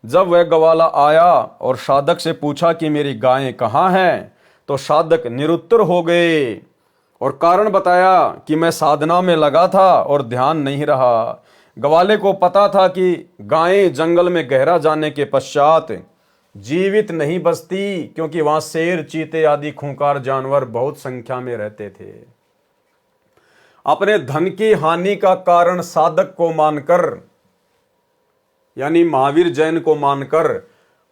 जब वह ग्वाला आया और साधक से पूछा कि मेरी गायें कहाँ हैं, तो साधक निरुत्तर हो गए और कारण बताया कि मैं साधना में लगा था और ध्यान नहीं रहा। ग्वाले को पता था कि गायें जंगल में गहरा जाने के पश्चात जीवित नहीं बचती, क्योंकि वहां शेर, चीते आदि खूंखार जानवर बहुत संख्या में रहते थे। अपने धन की हानि का कारण साधक को मानकर, यानी महावीर जैन को मानकर,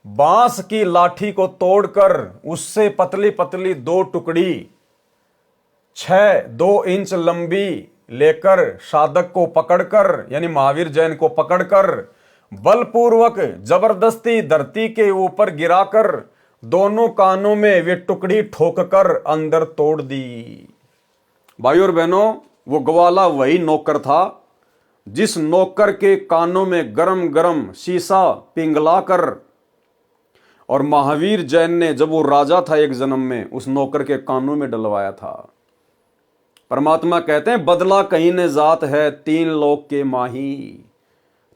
बांस की लाठी को तोड़कर उससे पतली पतली दो टुकड़ी 2 इंच लंबी लेकर साधक को पकड़कर, यानी महावीर जैन को पकड़कर बलपूर्वक जबरदस्ती धरती के ऊपर गिराकर दोनों कानों में वे टुकड़ी ठोककर अंदर तोड़ दी। भाइयों और बहनों, वो ग्वाला वही नौकर था जिस नौकर के कानों में गरम गरम शीशा पिघलाकर, और महावीर जैन ने जब वो राजा था एक जन्म में, उस नौकर के कानों में डलवाया था। परमात्मा कहते हैं, बदला कहीं ने जात है 3 लोक के माही।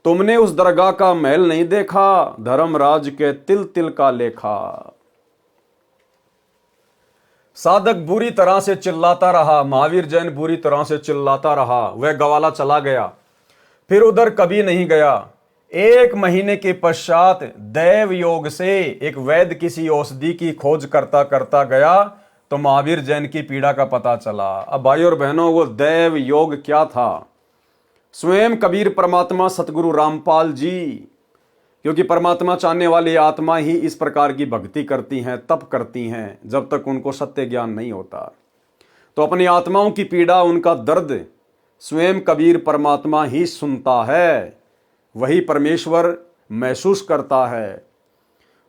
तुमने उस दरगाह का महल नहीं देखा, धर्मराज के तिल तिल का लेखा। साधक बुरी तरह से चिल्लाता रहा, महावीर जैन बुरी तरह से चिल्लाता रहा। वह ग्वाला चला गया, फिर उधर कभी नहीं गया। 1 महीने के पश्चात दैव योग से एक वैद्य किसी औषधि की खोज करता करता गया, तो महावीर जैन की पीड़ा का पता चला। अब भाइयों और बहनों, वो दैव योग क्या था? स्वयं कबीर परमात्मा सतगुरु रामपाल जी, क्योंकि परमात्मा चाहने वाली आत्मा ही इस प्रकार की भक्ति करती हैं, तप करती हैं, जब तक उनको सत्य ज्ञान नहीं होता। तो अपनी आत्माओं की पीड़ा, उनका दर्द स्वयं कबीर परमात्मा ही सुनता है, वही परमेश्वर महसूस करता है।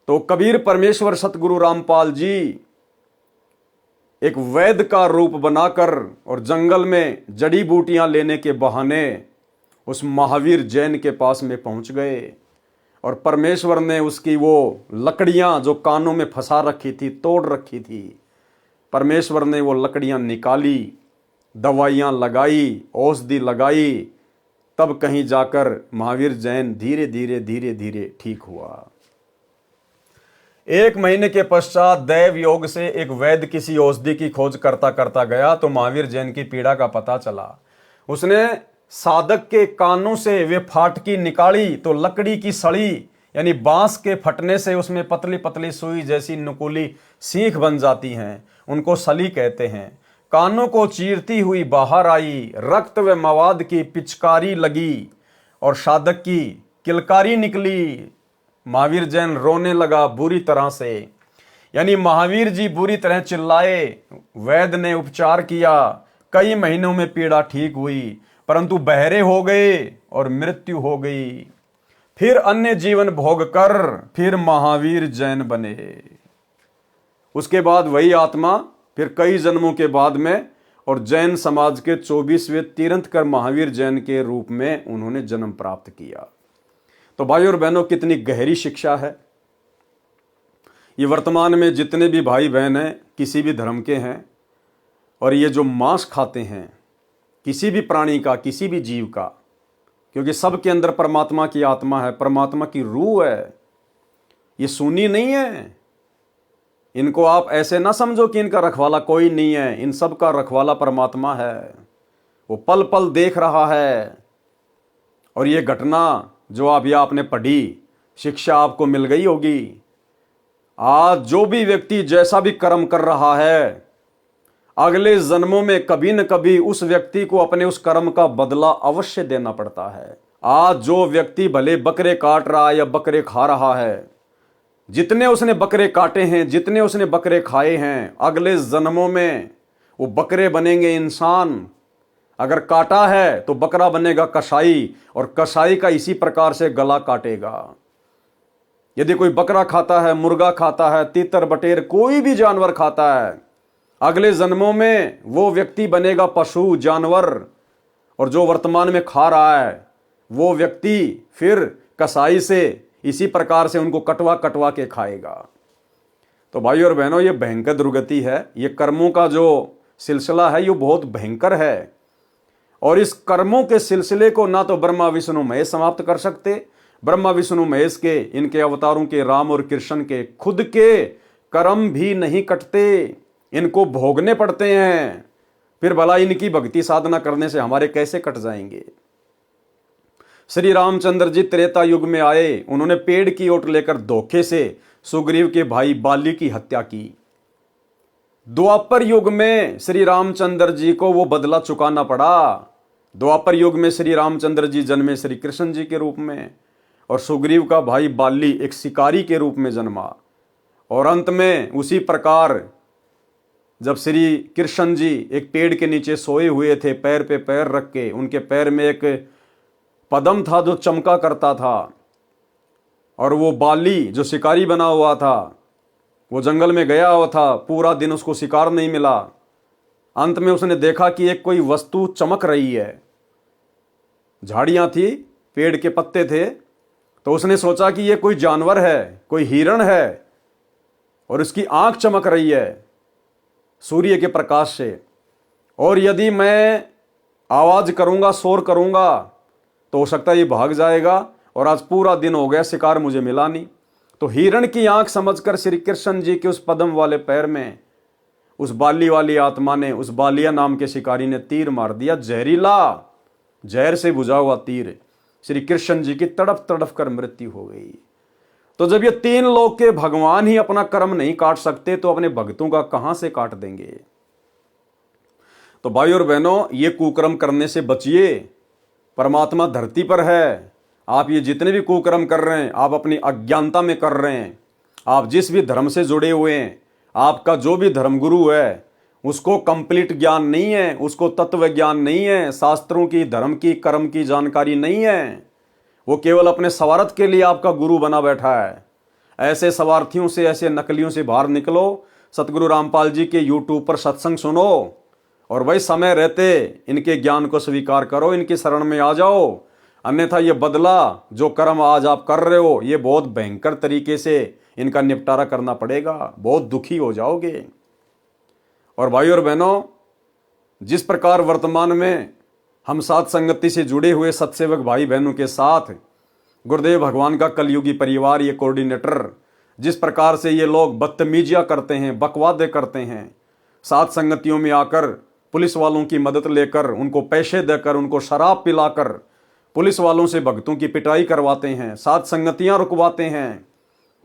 तो कबीर परमेश्वर सतगुरु रामपाल जी एक वैद्य का रूप बनाकर और जंगल में जड़ी बूटियां लेने के बहाने उस महावीर जैन के पास में पहुंच गए, और परमेश्वर ने उसकी वो लकड़ियां जो कानों में फंसा रखी थी, तोड़ रखी थी, परमेश्वर ने वो लकड़ियां निकाली, दवाइयां लगाई, औषधि लगाई, तब कहीं जाकर महावीर जैन धीरे धीरे धीरे धीरे ठीक हुआ। 1 महीने के पश्चात दैव योग से एक वैद्य किसी औषधि की खोज करता करता गया, तो महावीर जैन की पीड़ा का पता चला। उसने साधक के कानों से वे फाटकी निकाली, तो लकड़ी की सड़ी यानी बांस के फटने से उसमें पतली पतली सुई जैसी नुकीली सीख बन जाती हैं, उनको सली कहते हैं। कानों को चीरती हुई बाहर आई, रक्त व मवाद की पिचकारी लगी और साधक की किलकारी निकली। महावीर जैन रोने लगा बुरी तरह से, यानी महावीर जी बुरी तरह चिल्लाए। वैद्य ने उपचार किया, कई महीनों में पीड़ा ठीक हुई, परंतु बहरे हो गए और मृत्यु हो गई। फिर अन्य जीवन भोग कर फिर महावीर जैन बने। उसके बाद वही आत्मा फिर कई जन्मों के बाद में और जैन समाज के 24वें तीर्थंकर महावीर जैन के रूप में उन्होंने जन्म प्राप्त किया। तो भाइयों और बहनों, कितनी गहरी शिक्षा है। ये वर्तमान में जितने भी भाई बहन हैं किसी भी धर्म के हैं और ये जो मांस खाते हैं किसी भी प्राणी का, किसी भी जीव का, क्योंकि सबके अंदर परमात्मा की आत्मा है, परमात्मा की रूह है, ये शून्य नहीं है। इनको आप ऐसे ना समझो कि इनका रखवाला कोई नहीं है, इन सब का रखवाला परमात्मा है। वो पल पल देख रहा है। और ये घटना जो आप या आपने पढ़ी, शिक्षा आपको मिल गई होगी। आज जो भी व्यक्ति जैसा भी कर्म कर रहा है, अगले जन्मों में कभी न कभी उस व्यक्ति को अपने उस कर्म का बदला अवश्य देना पड़ता है। आज जो व्यक्ति भले बकरे काट रहा है या बकरे खा रहा है, जितने उसने बकरे काटे हैं, जितने उसने बकरे खाए हैं, अगले जन्मों में वो बकरे बनेंगे इंसान। अगर काटा है तो बकरा बनेगा कसाई, और कसाई का इसी प्रकार से गला काटेगा। यदि कोई बकरा खाता है, मुर्गा खाता है, तीतर बटेर कोई भी जानवर खाता है, अगले जन्मों में वो व्यक्ति बनेगा पशु, जानवर। और जो वर्तमान में खा रहा है वो व्यक्ति फिर कसाई से इसी प्रकार से उनको कटवा कटवा के खाएगा। तो भाई और बहनों, ये भयंकर दुर्गति है। ये कर्मों का जो सिलसिला है ये बहुत भयंकर है। और इस कर्मों के सिलसिले को ना तो ब्रह्मा विष्णु महेश समाप्त कर सकते। ब्रह्मा विष्णु महेश के, इनके अवतारों के, राम और कृष्ण के खुद के कर्म भी नहीं कटते, इनको भोगने पड़ते हैं। फिर भला इनकी भक्ति साधना करने से हमारे कैसे कट जाएंगे। श्री रामचंद्र जी त्रेता युग में आए, उन्होंने पेड़ की ओट लेकर धोखे से सुग्रीव के भाई बाली की हत्या की। द्वापर युग में श्री रामचंद्र जी को वो बदला चुकाना पड़ा। द्वापर युग में श्री रामचंद्र जी जन्मे श्री कृष्ण जी के रूप में, और सुग्रीव का भाई बाली एक शिकारी के रूप में जन्मा। और अंत में उसी प्रकार जब श्री कृष्ण जी एक पेड़ के नीचे सोए हुए थे, पैर पे पैर रख के, उनके पैर में एक पदम था जो चमका करता था, और वो बाली जो शिकारी बना हुआ था वो जंगल में गया हुआ था, पूरा दिन उसको शिकार नहीं मिला। अंत में उसने देखा कि एक कोई वस्तु चमक रही है। झाड़ियां थी, पेड़ के पत्ते थे, तो उसने सोचा कि ये कोई जानवर है, कोई हिरण है, और उसकी आंख चमक रही है सूर्य के प्रकाश से। और यदि मैं आवाज करूंगा, शोर करूंगा, तो हो सकता है ये भाग जाएगा, और आज पूरा दिन हो गया, शिकार मुझे मिला नहीं। तो हिरण की आंख समझकर श्री कृष्ण जी के उस पदम वाले पैर में उस बाली वाली आत्मा ने, उस बालिया नाम के शिकारी ने तीर मार दिया, जहरीला, जहर से बुझा हुआ तीर। श्री कृष्ण जी की तड़प तड़प कर मृत्यु हो गई। तो जब ये तीन लोक के भगवान ही अपना कर्म नहीं काट सकते, तो अपने भक्तों का कहां से काट देंगे। तो भाई और बहनों, ये कुकर्म करने से बचिए। परमात्मा धरती पर है। आप ये जितने भी कुकर्म कर रहे हैं, आप अपनी अज्ञानता में कर रहे हैं। आप जिस भी धर्म से जुड़े हुए हैं, आपका जो भी धर्मगुरु है, उसको कंप्लीट ज्ञान नहीं है, उसको तत्व ज्ञान नहीं है, शास्त्रों की, धर्म की, कर्म की जानकारी नहीं है। वो केवल अपने स्वार्थ के लिए आपका गुरु बना बैठा है। ऐसे स्वार्थियों से, ऐसे नकलियों से बाहर निकलो। सतगुरु रामपाल जी के यूट्यूब पर सत्संग सुनो, और वही समय रहते इनके ज्ञान को स्वीकार करो, इनकी शरण में आ जाओ। अन्यथा ये बदला जो कर्म आज आप कर रहे हो, ये बहुत भयंकर तरीके से इनका निपटारा करना पड़ेगा, बहुत दुखी हो जाओगे। और भाई और बहनों, जिस प्रकार वर्तमान में हम साथ संगति से जुड़े हुए सत्सेवक भाई बहनों के साथ गुरुदेव भगवान का कलयुगी परिवार, ये कोऑर्डिनेटर, जिस प्रकार से ये लोग बदतमीजियां करते हैं, बकवादे करते हैं, साथ संगतियों में आकर पुलिस वालों की मदद लेकर, उनको पैसे देकर, उनको शराब पिलाकर पुलिस वालों से भक्तों की पिटाई करवाते हैं, साथ संगतियां रुकवाते हैं,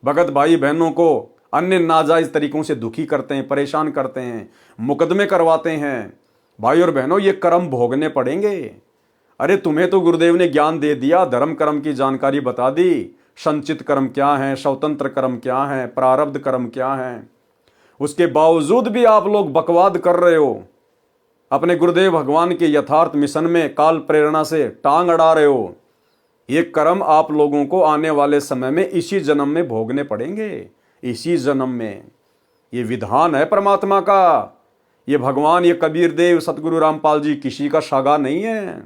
भगत भाई बहनों को अन्य नाजायज तरीकों से दुखी करते हैं, परेशान करते हैं, मुकदमे करवाते हैं। भाई और बहनों, ये कर्म भोगने पड़ेंगे। अरे तुम्हें तो गुरुदेव ने ज्ञान दे दिया, धर्म कर्म की जानकारी बता दी, संचित कर्म क्या है, स्वतंत्र कर्म क्या है, प्रारब्ध कर्म क्या है। उसके बावजूद भी आप लोग बकवाद कर रहे हो, अपने गुरुदेव भगवान के यथार्थ मिशन में काल प्रेरणा से टांग अड़ा रहे हो। ये कर्म आप लोगों को आने वाले समय में इसी जन्म में भोगने पड़ेंगे, इसी जन्म में। ये विधान है परमात्मा का। ये भगवान, ये कबीर देव, सतगुरु रामपाल जी किसी का सागा नहीं है।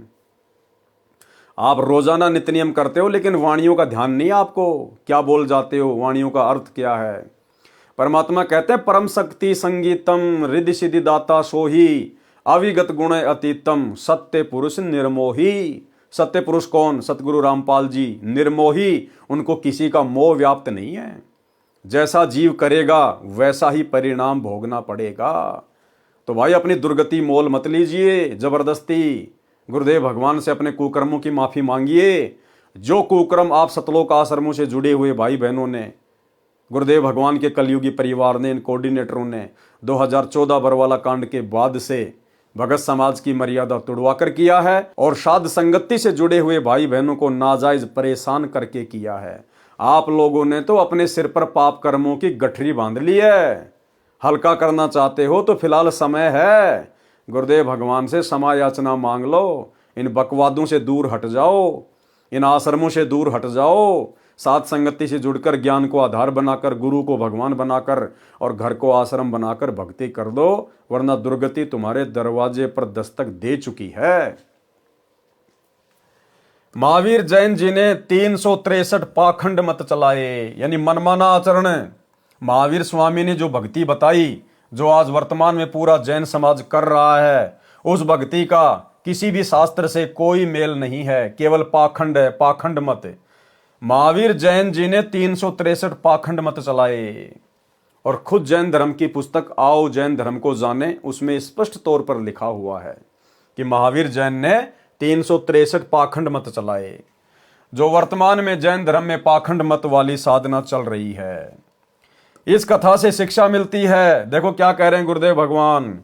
आप रोजाना नित्य नियम करते हो, लेकिन वाणियों का ध्यान नहीं आपको, क्या बोल जाते हो, वाणियों का अर्थ क्या है। परमात्मा कहते हैं परम शक्ति संगीतम रिद्धि सिद्धि दाता सोही अविगत गुण अतीतम सत्य पुरुष निर्मोही। सत्य पुरुष कौन? सतगुरु रामपाल जी। निर्मोही, उनको किसी का मोह व्याप्त नहीं है। जैसा जीव करेगा वैसा ही परिणाम भोगना पड़ेगा। तो भाई अपनी दुर्गति मोल मत लीजिए जबरदस्ती। गुरुदेव भगवान से अपने कुकर्मों की माफी मांगिए। जो कुकर्म आप सतलोक आश्रमों से जुड़े हुए भाई बहनों ने, गुरुदेव भगवान के कलयुगी परिवार ने, इन कोऑर्डिनेटरों ने 2014 बरवाला कांड के बाद से भगत समाज की मर्यादा तोड़वाकर किया है और साध संगति से जुड़े हुए भाई बहनों को नाजायज परेशान करके किया है। आप लोगों ने तो अपने सिर पर पाप कर्मों की गठरी बांध ली है। हल्का करना चाहते हो तो फिलहाल समय है, गुरुदेव भगवान से क्षमा याचना मांग लो। इन बकवादों से दूर हट जाओ, इन आश्रमों से दूर हट जाओ। साथ संगति से जुड़कर ज्ञान को आधार बनाकर, गुरु को भगवान बनाकर और घर को आश्रम बनाकर भक्ति कर दो, वरना दुर्गति तुम्हारे दरवाजे पर दस्तक दे चुकी है। महावीर जैन जी ने 363 पाखंड मत चलाए, यानी मनमाना आचरण। महावीर स्वामी ने जो भक्ति बताई, जो आज वर्तमान में पूरा जैन समाज कर रहा है, उस भक्ति का किसी भी शास्त्र से कोई मेल नहीं है, केवल पाखंड है, पाखंड मत। महावीर जैन जी ने 363 पाखंड मत चलाए और खुद जैन धर्म की पुस्तक आओ जैन धर्म को जाने, उसमें स्पष्ट तौर पर लिखा हुआ है कि महावीर जैन ने 363 पाखंड मत चलाए। जो वर्तमान में जैन धर्म में पाखंड मत वाली साधना चल रही है, इस कथा से शिक्षा मिलती है। देखो क्या कह रहे हैं गुरुदेव भगवान,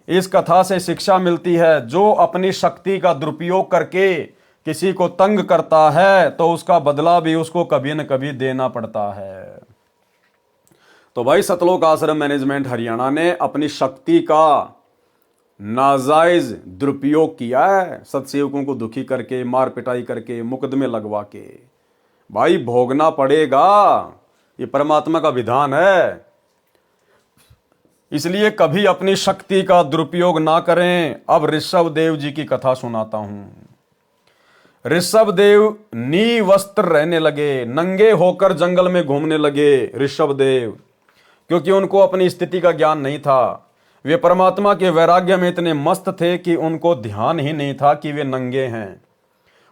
इस कथा से शिक्षा मिलती है, जो अपनी शक्ति का दुरुपयोग करके किसी को तंग करता है तो उसका बदला भी उसको कभी न कभी देना पड़ता है। तो भाई सतलोक आश्रम मैनेजमेंट हरियाणा ने अपनी शक्ति का नाजायज दुरुपयोग किया है, सत्सेवकों को दुखी करके, मार पिटाई करके, मुकदमे लगवा के। भाई भोगना पड़ेगा, ये परमात्मा का विधान है। इसलिए कभी अपनी शक्ति का दुरुपयोग ना करें। अब ऋषभ देव जी की कथा सुनाता हूं। ऋषभ देव निवस्त्र रहने लगे, नंगे होकर जंगल में घूमने लगे ऋषभ देव, क्योंकि उनको अपनी स्थिति का ज्ञान नहीं था। वे परमात्मा के वैराग्य में इतने मस्त थे कि उनको ध्यान ही नहीं था कि वे नंगे हैं।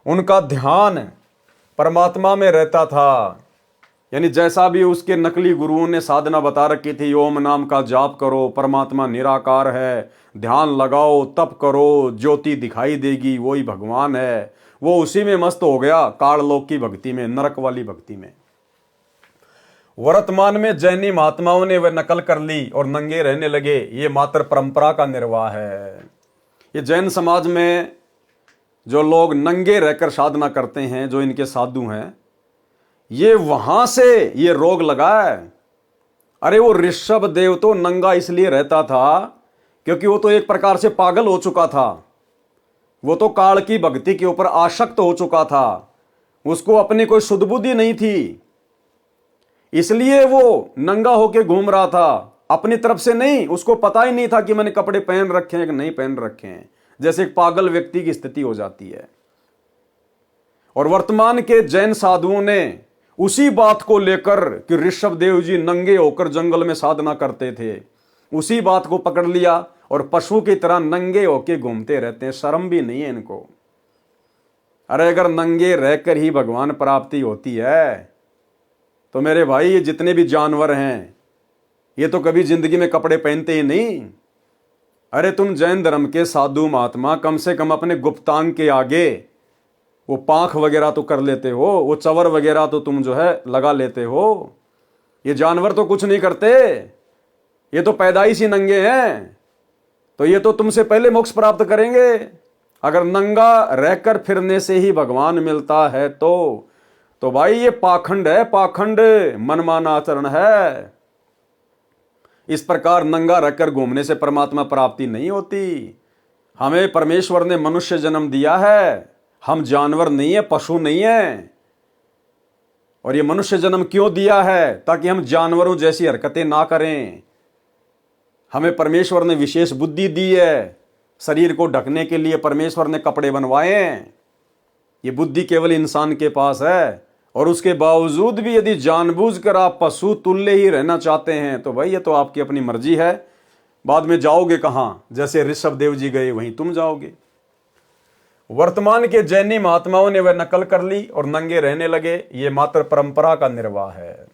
उनका ध्यान परमात्मा में रहता था। यानी जैसा भी उसके नकली गुरुओं ने साधना बता रखी थी, ओम नाम का जाप करो, परमात्मा निराकार है, ध्यान लगाओ, तप करो, ज्योति दिखाई देगी, वही भगवान है, वो उसी में मस्त हो गया, काललोक की भक्ति में, नरक वाली भक्ति में। वर्तमान में जैनी महात्माओं ने वह नकल कर ली और नंगे रहने लगे। ये मात्र परंपरा का निर्वाह है। ये जैन समाज में जो लोग नंगे रहकर साधना करते हैं, जो इनके साधु हैं, ये वहां से ये रोग लगा है। अरे वो ऋषभ देव तो नंगा इसलिए रहता था क्योंकि वो तो एक प्रकार से पागल हो चुका था। वो तो काल की भक्ति के ऊपर आसक्त हो चुका था। उसको अपनी कोई शुद्ध बुद्धि नहीं थी, इसलिए वो नंगा होके घूम रहा था, अपनी तरफ से नहीं। उसको पता ही नहीं था कि मैंने कपड़े पहन रखे हैं कि नहीं पहन रखे हैं, जैसे एक पागल व्यक्ति की स्थिति हो जाती है। और वर्तमान के जैन साधुओं ने उसी बात को लेकर कि ऋषभ देव जी नंगे होकर जंगल में साधना करते थे, उसी बात को पकड़ लिया और पशु की तरह नंगे होके घूमते रहते हैं। शर्म भी नहीं है इनको। अरे अगर नंगे रहकर ही भगवान प्राप्ति होती है तो मेरे भाई ये जितने भी जानवर हैं, ये तो कभी जिंदगी में कपड़े पहनते ही नहीं। अरे तुम जैन धर्म के साधु महात्मा कम से कम अपने गुप्तांग के आगे वो पांख वगैरह तो कर लेते हो, वो चवर वगैरह तो तुम जो है लगा लेते हो। ये जानवर तो कुछ नहीं करते, ये तो पैदाइशी नंगे हैं। तो ये तो तुमसे पहले मोक्ष प्राप्त करेंगे। अगर नंगा रहकर फिरने से ही भगवान मिलता है तो भाई ये पाखंड है, पाखंड, मनमाना आचरण है। इस प्रकार नंगा रहकर घूमने से परमात्मा प्राप्ति नहीं होती। हमें परमेश्वर ने मनुष्य जन्म दिया है, हम जानवर नहीं है, पशु नहीं है। और ये मनुष्य जन्म क्यों दिया है? ताकि हम जानवरों जैसी हरकतें ना करें। हमें परमेश्वर ने विशेष बुद्धि दी है, शरीर को ढकने के लिए परमेश्वर ने कपड़े बनवाए हैं। ये बुद्धि केवल इंसान के पास है, और उसके बावजूद भी यदि जानबूझकर आप पशु तुल्य ही रहना चाहते हैं तो भाई ये तो आपकी अपनी मर्जी है। बाद में जाओगे कहां? जैसे ऋषभ देव जी गए वहीं तुम जाओगे। वर्तमान के जैनी महात्माओं ने वह नकल कर ली और नंगे रहने लगे। ये मात्र परंपरा का निर्वाह है।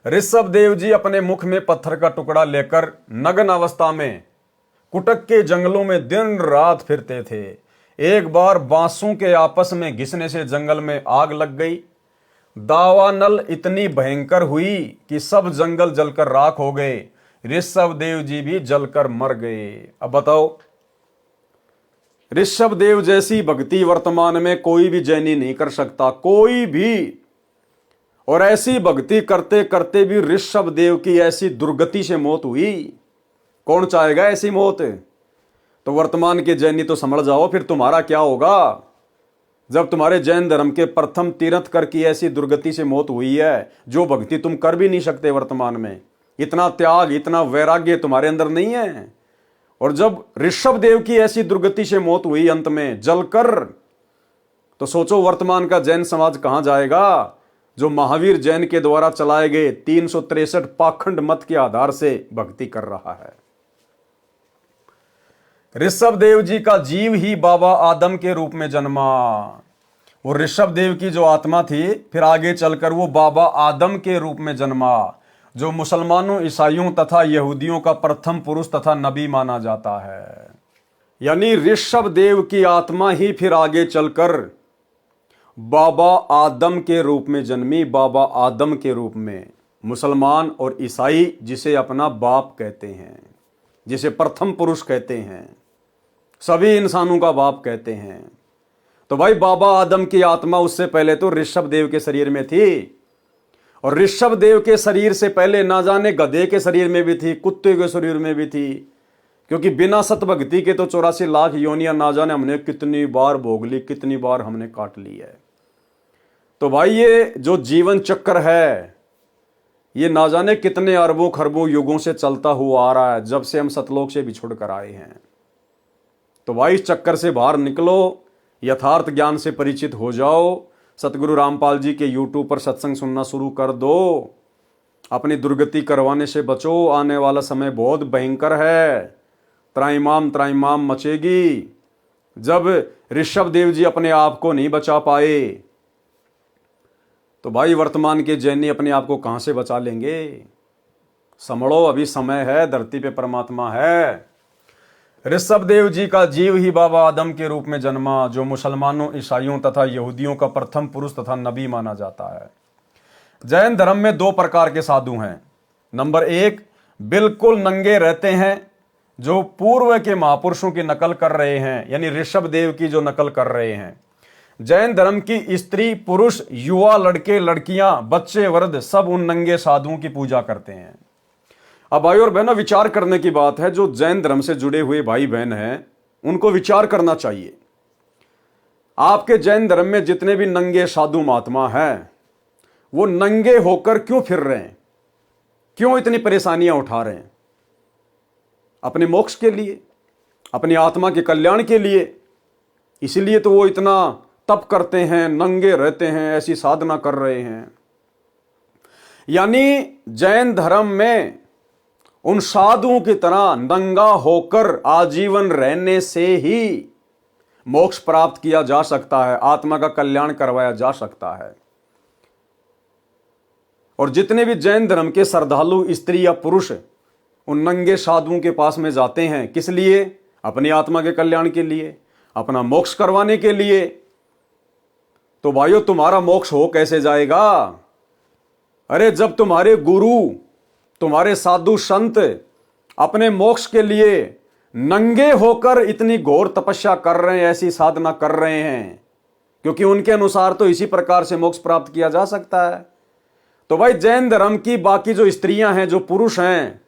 ऋषभ देव जी अपने मुख में पत्थर का टुकड़ा लेकर नग्न अवस्था में कुटक के जंगलों में दिन रात फिरते थे। एक बार बांसों के आपस में घिसने से जंगल में आग लग गई। दावानल इतनी भयंकर हुई कि सब जंगल जलकर राख हो गए। ऋषभ देव जी भी जलकर मर गए। अब बताओ, ऋषभ देव जैसी भक्ति वर्तमान में कोई भी जैनी नहीं कर सकता, कोई भी। और ऐसी भक्ति करते करते भी ऋषभ देव की ऐसी दुर्गति से मौत हुई। कौन चाहेगा ऐसी मौत? तो वर्तमान के जैनी तो समझ जाओ फिर तुम्हारा क्या होगा जब तुम्हारे जैन धर्म के प्रथम तीर्थंकर की ऐसी दुर्गति से मौत हुई है, जो भक्ति तुम कर भी नहीं सकते वर्तमान में। इतना त्याग, इतना वैराग्य तुम्हारे अंदर नहीं है। और जब ऋषभ देव की ऐसी दुर्गति से मौत हुई अंत में जलकर, तो सोचो वर्तमान का जैन समाज कहां जाएगा, जो महावीर जैन के द्वारा चलाए गए 363 पाखंड मत के आधार से भक्ति कर रहा है। ऋषभ देव जी का जीव ही बाबा आदम के रूप में जन्मा। वो ऋषभ देव की जो आत्मा थी फिर आगे चलकर वो बाबा आदम के रूप में जन्मा, जो मुसलमानों, ईसाइयों तथा यहूदियों का प्रथम पुरुष तथा नबी माना जाता है। यानी ऋषभ देव की आत्मा ही फिर आगे चलकर बाबा आदम के रूप में जन्मी। बाबा आदम के रूप में मुसलमान और ईसाई जिसे अपना बाप कहते हैं, जिसे प्रथम पुरुष कहते हैं, सभी इंसानों का बाप कहते हैं। तो भाई बाबा आदम की आत्मा उससे पहले तो ऋषभ देव के शरीर में थी, और ऋषभ देव के शरीर से पहले ना जाने गधे के शरीर में भी थी, कुत्ते के शरीर में भी थी। क्योंकि बिना सतभक्ति के तो 84 लाख योनियां ना जाने हमने कितनी बार भोग ली, कितनी बार हमने काट ली है। तो भाई ये जो जीवन चक्र है ये ना जाने कितने अरबों खरबों युगों से चलता हुआ आ रहा है, जब से हम सतलोक से बिछुड़ कर आए हैं। तो भाई इस चक्कर से बाहर निकलो, यथार्थ ज्ञान से परिचित हो जाओ। सतगुरु रामपाल जी के यूट्यूब पर सत्संग सुनना शुरू कर दो। अपनी दुर्गति करवाने से बचो, आने वाला समय बहुत भयंकर है। त्राइमाम मचेगी। जब ऋषभ देव जी अपने आप को नहीं बचा पाए तो भाई वर्तमान के जैनी अपने आप को कहां से बचा लेंगे? समझो, अभी समय है, धरती पे परमात्मा है। ऋषभ देव जी का जीव ही बाबा आदम के रूप में जन्मा, जो मुसलमानों, ईसाइयों तथा यहूदियों का प्रथम पुरुष तथा नबी माना जाता है। जैन धर्म में 2 प्रकार के साधु हैं। नंबर 1 बिल्कुल नंगे रहते हैं, जो पूर्व के महापुरुषों की नकल कर रहे हैं, यानी ऋषभ देव की जो नकल कर रहे हैं। जैन धर्म की स्त्री, पुरुष, युवा, लड़के, लड़कियां, बच्चे, वृद्ध सब उन नंगे साधुओं की पूजा करते हैं। अब भाई और बहनों, विचार करने की बात है। जो जैन धर्म से जुड़े हुए भाई बहन हैं उनको विचार करना चाहिए। आपके जैन धर्म में जितने भी नंगे साधु महात्मा हैं वो नंगे होकर क्यों फिर रहे हैं? क्यों इतनी परेशानियां उठा रहे हैं? अपने मोक्ष के लिए, अपनी आत्मा के कल्याण के लिए। इसीलिए तो वो इतना तप करते हैं, नंगे रहते हैं, ऐसी साधना कर रहे हैं। यानी जैन धर्म में उन साधुओं की तरह नंगा होकर आजीवन रहने से ही मोक्ष प्राप्त किया जा सकता है, आत्मा का कल्याण करवाया जा सकता है। और जितने भी जैन धर्म के श्रद्धालु स्त्री या पुरुष उन नंगे साधुओं के पास में जाते हैं, किस लिए? अपनी आत्मा के कल्याण के लिए, अपना मोक्ष करवाने के लिए। तो भाइयों, तुम्हारा मोक्ष हो कैसे जाएगा? अरे जब तुम्हारे गुरु, तुम्हारे साधु संत अपने मोक्ष के लिए नंगे होकर इतनी घोर तपस्या कर रहे हैं, ऐसी साधना कर रहे हैं, क्योंकि उनके अनुसार तो इसी प्रकार से मोक्ष प्राप्त किया जा सकता है। तो भाई जैन धर्म की बाकी जो स्त्रियां हैं, जो पुरुष हैं,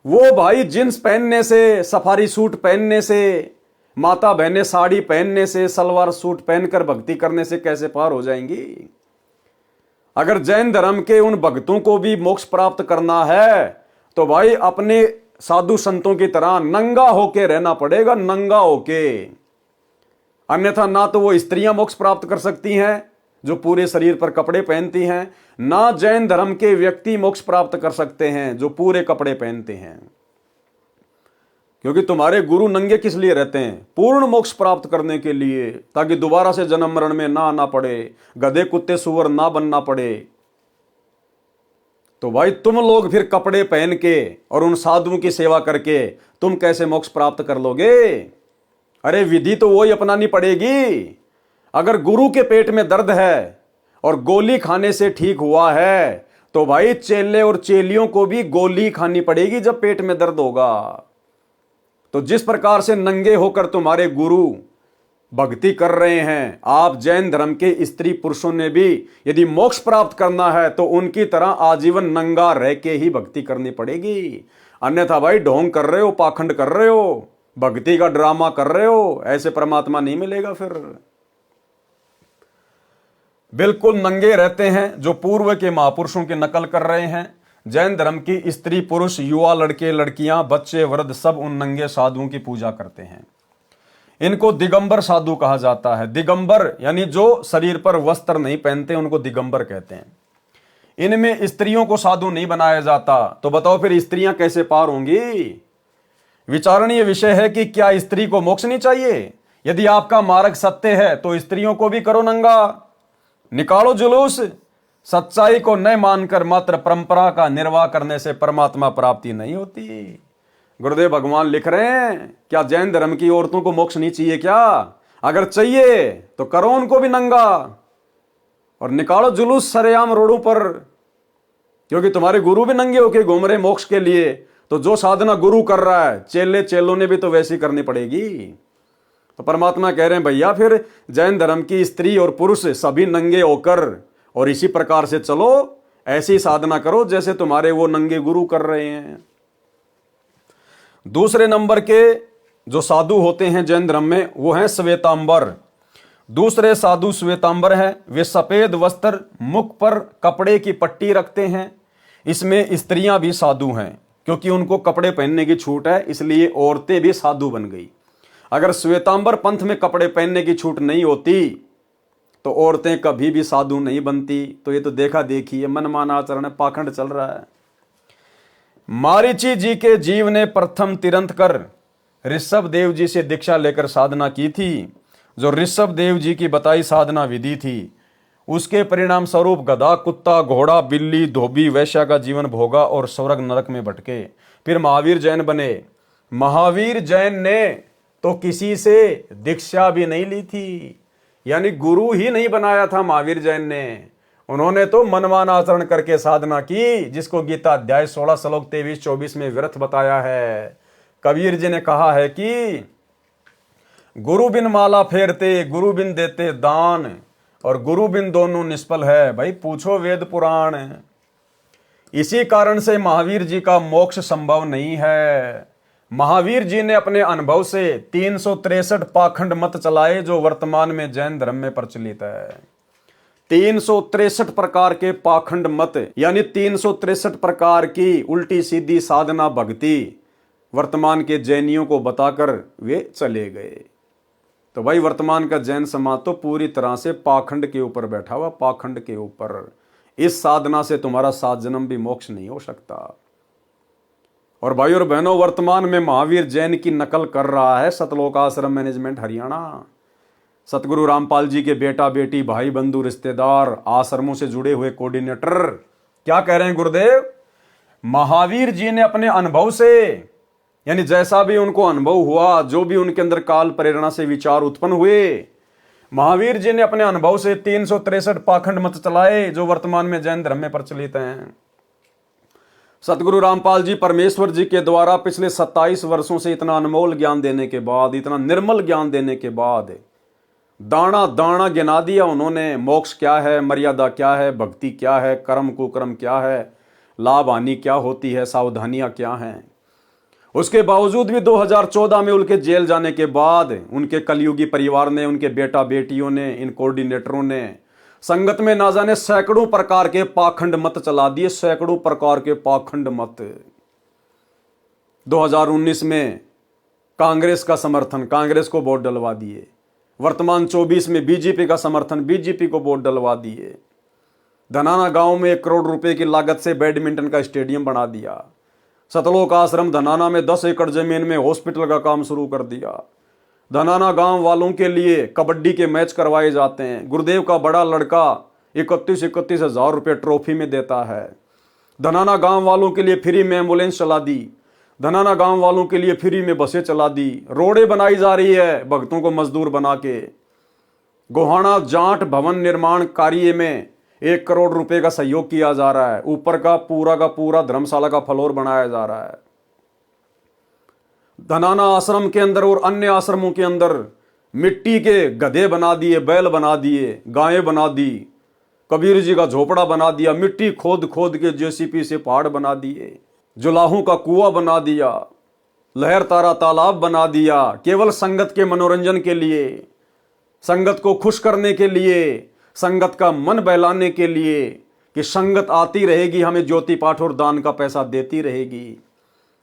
वो भाई जींस पहनने से, सफारी सूट पहनने से, माता बहनें साड़ी पहनने से, सलवार सूट पहनकर भक्ति करने से कैसे पार हो जाएंगी? अगर जैन धर्म के उन भक्तों को भी मोक्ष प्राप्त करना है तो भाई अपने साधु संतों की तरह नंगा होके रहना पड़ेगा, नंगा होके। अन्यथा ना तो वो स्त्रियां मोक्ष प्राप्त कर सकती हैं, जो पूरे शरीर पर कपड़े पहनती हैं, ना जैन धर्म के व्यक्ति मोक्ष प्राप्त कर सकते हैं जो पूरे कपड़े पहनते हैं। क्योंकि तुम्हारे गुरु नंगे किस लिए रहते हैं? पूर्ण मोक्ष प्राप्त करने के लिए, ताकि दोबारा से जन्म मरण में ना आना पड़े, गधे कुत्ते सुअर ना बनना पड़े। तो भाई तुम लोग फिर कपड़े पहन के और उन साधुओं की सेवा करके तुम कैसे मोक्ष प्राप्त कर लोगे? अरे विधि तो वही अपनानी पड़ेगी। अगर गुरु के पेट में दर्द है और गोली खाने से ठीक हुआ है, तो भाई चेले और चेलियों को भी गोली खानी पड़ेगी जब पेट में दर्द होगा। तो जिस प्रकार से नंगे होकर तुम्हारे गुरु भक्ति कर रहे हैं, आप जैन धर्म के स्त्री पुरुषों ने भी यदि मोक्ष प्राप्त करना है तो उनकी तरह आजीवन नंगा रह के ही भक्ति करनी पड़ेगी। अन्यथा भाई ढोंग कर रहे हो, पाखंड कर रहे हो, भक्ति का ड्रामा कर रहे हो, ऐसे परमात्मा नहीं मिलेगा। फिर बिल्कुल नंगे रहते हैं जो पूर्व के महापुरुषों की नकल कर रहे हैं। जैन धर्म की स्त्री पुरुष, युवा, लड़के लड़कियां, बच्चे वृद्ध सब उन नंगे साधुओं की पूजा करते हैं। इनको दिगंबर साधु कहा जाता है। दिगंबर यानी जो शरीर पर वस्त्र नहीं पहनते उनको दिगंबर कहते हैं। इनमें स्त्रियों को साधु नहीं बनाया जाता। तो बताओ फिर स्त्रियां कैसे पार होंगी? विचारणीय विषय है कि क्या स्त्री को मोक्ष नहीं चाहिए? यदि आपका मार्ग सत्य है तो स्त्रियों को भी करो नंगा, निकालो जुलूस। सच्चाई को न मानकर मात्र परंपरा का निर्वाह करने से परमात्मा प्राप्ति नहीं होती। गुरुदेव भगवान लिख रहे हैं, क्या जैन धर्म की औरतों को मोक्ष नहीं चाहिए क्या? अगर चाहिए तो करो उनको भी नंगा और निकालो जुलूस सरेआम रोडों पर। क्योंकि तुम्हारे गुरु भी नंगे होके घूम रहे मोक्ष के लिए, तो जो साधना गुरु कर रहा है चेले चेलों ने भी तो वैसी करनी पड़ेगी। तो परमात्मा कह रहे हैं भैया फिर जैन धर्म की स्त्री और पुरुष सभी नंगे होकर और इसी प्रकार से चलो, ऐसी साधना करो जैसे तुम्हारे वो नंगे गुरु कर रहे हैं। दूसरे नंबर के जो साधु होते हैं जैन धर्म में वो हैं श्वेतांबर। दूसरे साधु श्वेतांबर हैं। वे सफेद वस्त्र, मुख पर कपड़े की पट्टी रखते हैं। इसमें स्त्रियां भी साधु हैं क्योंकि उनको कपड़े पहनने की छूट है, इसलिए औरतें भी साधु बन गई। अगर श्वेतांबर पंथ में कपड़े पहनने की छूट नहीं होती तो औरतें कभी भी साधु नहीं बनती। तो ये तो देखा देखी है, मनमाना आचरण है, पाखंड चल रहा है। मारीची जी के जीव ने प्रथम तिरंत कर ऋषभ देव जी से दीक्षा लेकर साधना की थी। जो ऋषभ देव जी की बताई साधना विधि थी, उसके परिणाम स्वरूप गधा, कुत्ता, घोड़ा, बिल्ली, धोबी, वैश्या का जीवन भोगा और स्वर्ग नरक में भटके। फिर महावीर जैन बने। महावीर जैन ने तो किसी से दीक्षा भी नहीं ली थी, यानी गुरु ही नहीं बनाया था महावीर जैन ने। उन्होंने तो मनमाना आचरण करके साधना की, जिसको गीता अध्याय 16 श्लोक 23-24 में व्यर्थ बताया है। कबीर जी ने कहा है कि गुरु बिन माला फेरते, गुरु बिन देते दान, और गुरु बिन दोनों निष्फल है। भाई पूछो वेद पुराण। इसी कारण से महावीर जी का मोक्ष संभव नहीं है। महावीर जी ने अपने अनुभव से 363 पाखंड मत चलाए जो वर्तमान में जैन धर्म में प्रचलित है। 363 प्रकार के पाखंड मत, यानी 363 प्रकार की उल्टी सीधी साधना भक्ति वर्तमान के जैनियों को बताकर वे चले गए। तो भाई वर्तमान का जैन समाज तो पूरी तरह से पाखंड के ऊपर बैठा हुआ, पाखंड के ऊपर। इस साधना से तुम्हारा 7 जन्म भी मोक्ष नहीं हो सकता। और भाई और बहनों, वर्तमान में महावीर जैन की नकल कर रहा है सतलोक आश्रम मैनेजमेंट हरियाणा। सतगुरु रामपाल जी के बेटा बेटी, भाई बंधु, रिश्तेदार, आश्रमों से जुड़े हुए कोऑर्डिनेटर क्या कह रहे हैं गुरुदेव? महावीर जी ने अपने अनुभव से, यानी जैसा भी उनको अनुभव हुआ, जो भी उनके अंदर काल प्रेरणा से विचार उत्पन्न हुए, महावीर जी ने अपने अनुभव से 363 पाखंड मत चलाए जो वर्तमान में जैन धर्म में प्रचलित हैं। सतगुरु रामपाल जी परमेश्वर जी के द्वारा पिछले 27 वर्षों से इतना अनमोल ज्ञान देने के बाद, इतना निर्मल ज्ञान देने के बाद दाना दाना गिना दिया उन्होंने। मोक्ष क्या है, मर्यादा क्या है, भक्ति क्या है, कर्म कुकर्म क्या है, लाभ हानि क्या होती है, सावधानियां क्या हैं। उसके बावजूद भी 2014 में उनके जेल जाने के बाद उनके कलयुगी परिवार ने, उनके बेटा बेटियों ने, इन कोऑर्डिनेटरों ने संगत में ना जाने सैकड़ों प्रकार के पाखंड मत चला दिए, सैकड़ों प्रकार के पाखंड मत। 2019 में कांग्रेस का समर्थन, कांग्रेस को वोट डलवा दिए। वर्तमान 24 में बीजेपी का समर्थन, बीजेपी को वोट डलवा दिए। धनाना गांव में 1 करोड़ रुपए की लागत से बैडमिंटन का स्टेडियम बना दिया। सतलोक आश्रम धनाना में 10 एकड़ जमीन में हॉस्पिटल का काम शुरू कर दिया। धनाना गांव वालों के लिए कबड्डी के मैच करवाए जाते हैं। गुरुदेव का बड़ा लड़का 31 हजार रुपये ट्रॉफी में देता है। धनाना गांव वालों के लिए फ्री में एम्बुलेंस चला दी। धनाना गांव वालों के लिए फ्री में बसें चला दी। रोडें बनाई जा रही है भक्तों को मजदूर बना के। गोहाना जाट भवन निर्माण कार्य में 1 करोड़ रुपए का सहयोग किया जा रहा है। ऊपर का पूरा धर्मशाला का फ्लोर बनाया जा रहा है। धनाना आश्रम के अंदर और अन्य आश्रमों के अंदर मिट्टी के गधे बना दिए, बैल बना दिए, गायें बना दी। कबीर जी का झोपड़ा बना दिया। मिट्टी खोद खोद के जेसीपी से पहाड़ बना दिए। जुलाहों का कुआं बना दिया। लहर तारा तालाब बना दिया। केवल संगत के मनोरंजन के लिए, संगत को खुश करने के लिए, संगत का मन बहलाने के लिए कि संगत आती रहेगी, हमें ज्योति पाठ और दान का पैसा देती रहेगी।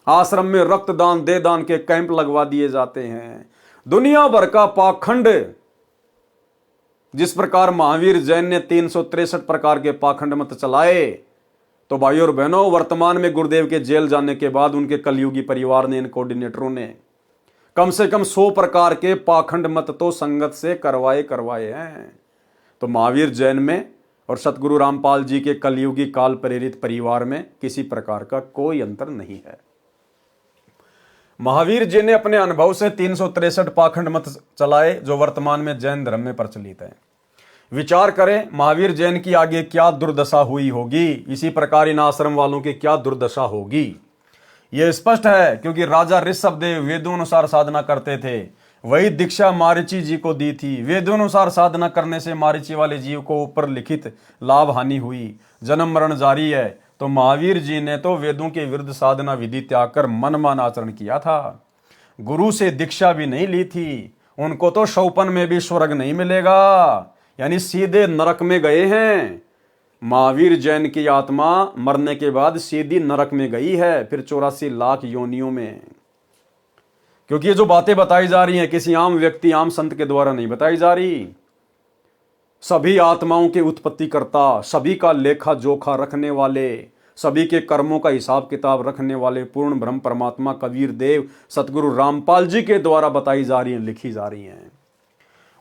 आश्रम में रक्तदान, दे दान के कैंप लगवा दिए जाते हैं। दुनिया भर का पाखंड, जिस प्रकार महावीर जैन ने 363 प्रकार के पाखंड मत चलाए, तो भाइयों और बहनों, वर्तमान में गुरुदेव के जेल जाने के बाद उनके कलयुगी परिवार ने, इन कोऑर्डिनेटरों ने कम से कम 100 प्रकार के पाखंड मत तो संगत से करवाए हैं। तो महावीर जैन में और सतगुरु रामपाल जी के कलयुगी काल प्रेरित परिवार में किसी प्रकार का कोई अंतर नहीं है। महावीर जी ने अपने अनुभव से 363 पाखंड मत चलाए जो वर्तमान में जैन धर्म में प्रचलित है। विचार करें महावीर जैन की आगे क्या दुर्दशा हुई होगी, इसी प्रकार इन आश्रम वालों की क्या दुर्दशा होगी। यह स्पष्ट है, क्योंकि राजा ऋषभदेव वेदोनुसार साधना करते थे। वही दीक्षा मारीची जी को दी थी। वेदोनुसार साधना करने से मारीची वाले जीव को ऊपर लिखित लाभ हानि हुई, जन्म मरण जारी है। तो महावीर जी ने तो वेदों के विरुद्ध साधना विधि त्याग कर मनमान आचरण किया था। गुरु से दीक्षा भी नहीं ली थी। उनको तो शौपन में भी स्वर्ग नहीं मिलेगा, यानी सीधे नरक में गए हैं। महावीर जैन की आत्मा मरने के बाद सीधी नरक में गई है, फिर 84 लाख योनियों में। क्योंकि ये जो बातें बताई जा रही हैं किसी आम व्यक्ति, आम संत के द्वारा नहीं बताई जा रही। सभी आत्माओं के उत्पत्ति करता, सभी का लेखा जोखा रखने वाले, सभी के कर्मों का हिसाब किताब रखने वाले पूर्ण ब्रह्म परमात्मा कबीर देव सतगुरु रामपाल जी के द्वारा बताई जा रही हैं, लिखी जा रही हैं।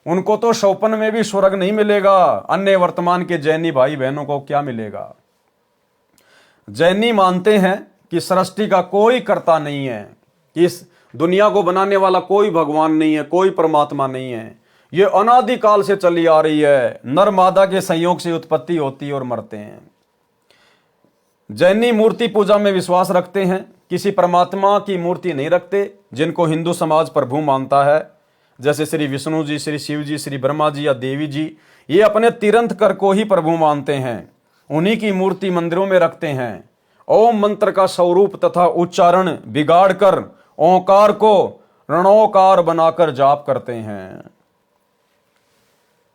उनको तो शौपन में भी स्वर्ग नहीं मिलेगा। अन्य वर्तमान के जैनी भाई बहनों को क्या मिलेगा। जैनी मानते हैं कि सृष्टि का कोई कर्ता नहीं है, कि इस दुनिया को बनाने वाला कोई भगवान नहीं है, कोई परमात्मा नहीं है। ये अनादिकाल से चली आ रही है। नर मादा के संयोग से उत्पत्ति होती है और मरते हैं। जैनी मूर्ति पूजा में विश्वास रखते हैं, किसी परमात्मा की मूर्ति नहीं रखते। जिनको हिंदू समाज प्रभु मानता है, जैसे श्री विष्णु जी, श्री शिव जी, श्री ब्रह्मा जी या देवी जी, ये अपने तीर्थंकर को ही प्रभु मानते हैं। उन्हीं की मूर्ति मंदिरों में रखते हैं। ओम मंत्र का स्वरूप तथा उच्चारण बिगाड़ कर ओंकार को रणोकार बनाकर जाप करते हैं।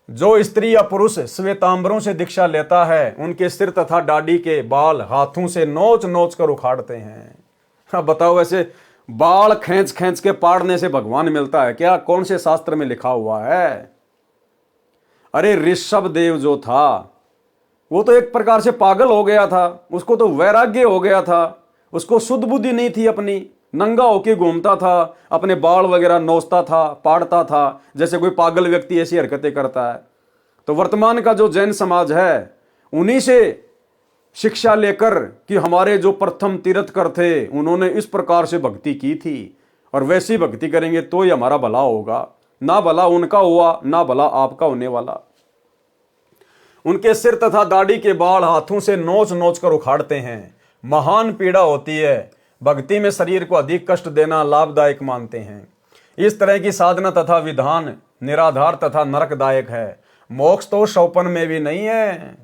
जो स्त्री या पुरुष श्वेतांबरों से दीक्षा लेता है, उनके सिर तथा दाढ़ी के बाल हाथों से नोच नोच कर उखाड़ते हैं। अब बताओ, ऐसे बाल खींच खींच के पाड़ने से भगवान मिलता है क्या? कौन से शास्त्र में लिखा हुआ है? अरे ऋषभदेव जो था वो तो एक प्रकार से पागल हो गया था। उसको तो वैराग्य हो गया था। उसको शुद्ध बुद्धि नहीं थी अपनी। नंगा होके घूमता था, अपने बाल वगैरह नोचता था, पाड़ता था, जैसे कोई पागल व्यक्ति ऐसी हरकतें करता है। तो वर्तमान का जो जैन समाज है, उन्हीं से शिक्षा लेकर कि हमारे जो प्रथम तीर्थकर थे उन्होंने इस प्रकार से भक्ति की थी और वैसी भक्ति करेंगे तो ही हमारा भला होगा। ना भला उनका हुआ, ना भला आपका होने वाला। उनके सिर तथा दाढ़ी के बाल हाथों से नोच नोच कर उखाड़ते हैं। महान पीड़ा होती है। भक्ति में शरीर को अधिक कष्ट देना लाभदायक मानते हैं। इस तरह की साधना तथा विधान निराधार तथा नरकदायक है। मोक्ष तो शौपन में भी नहीं है।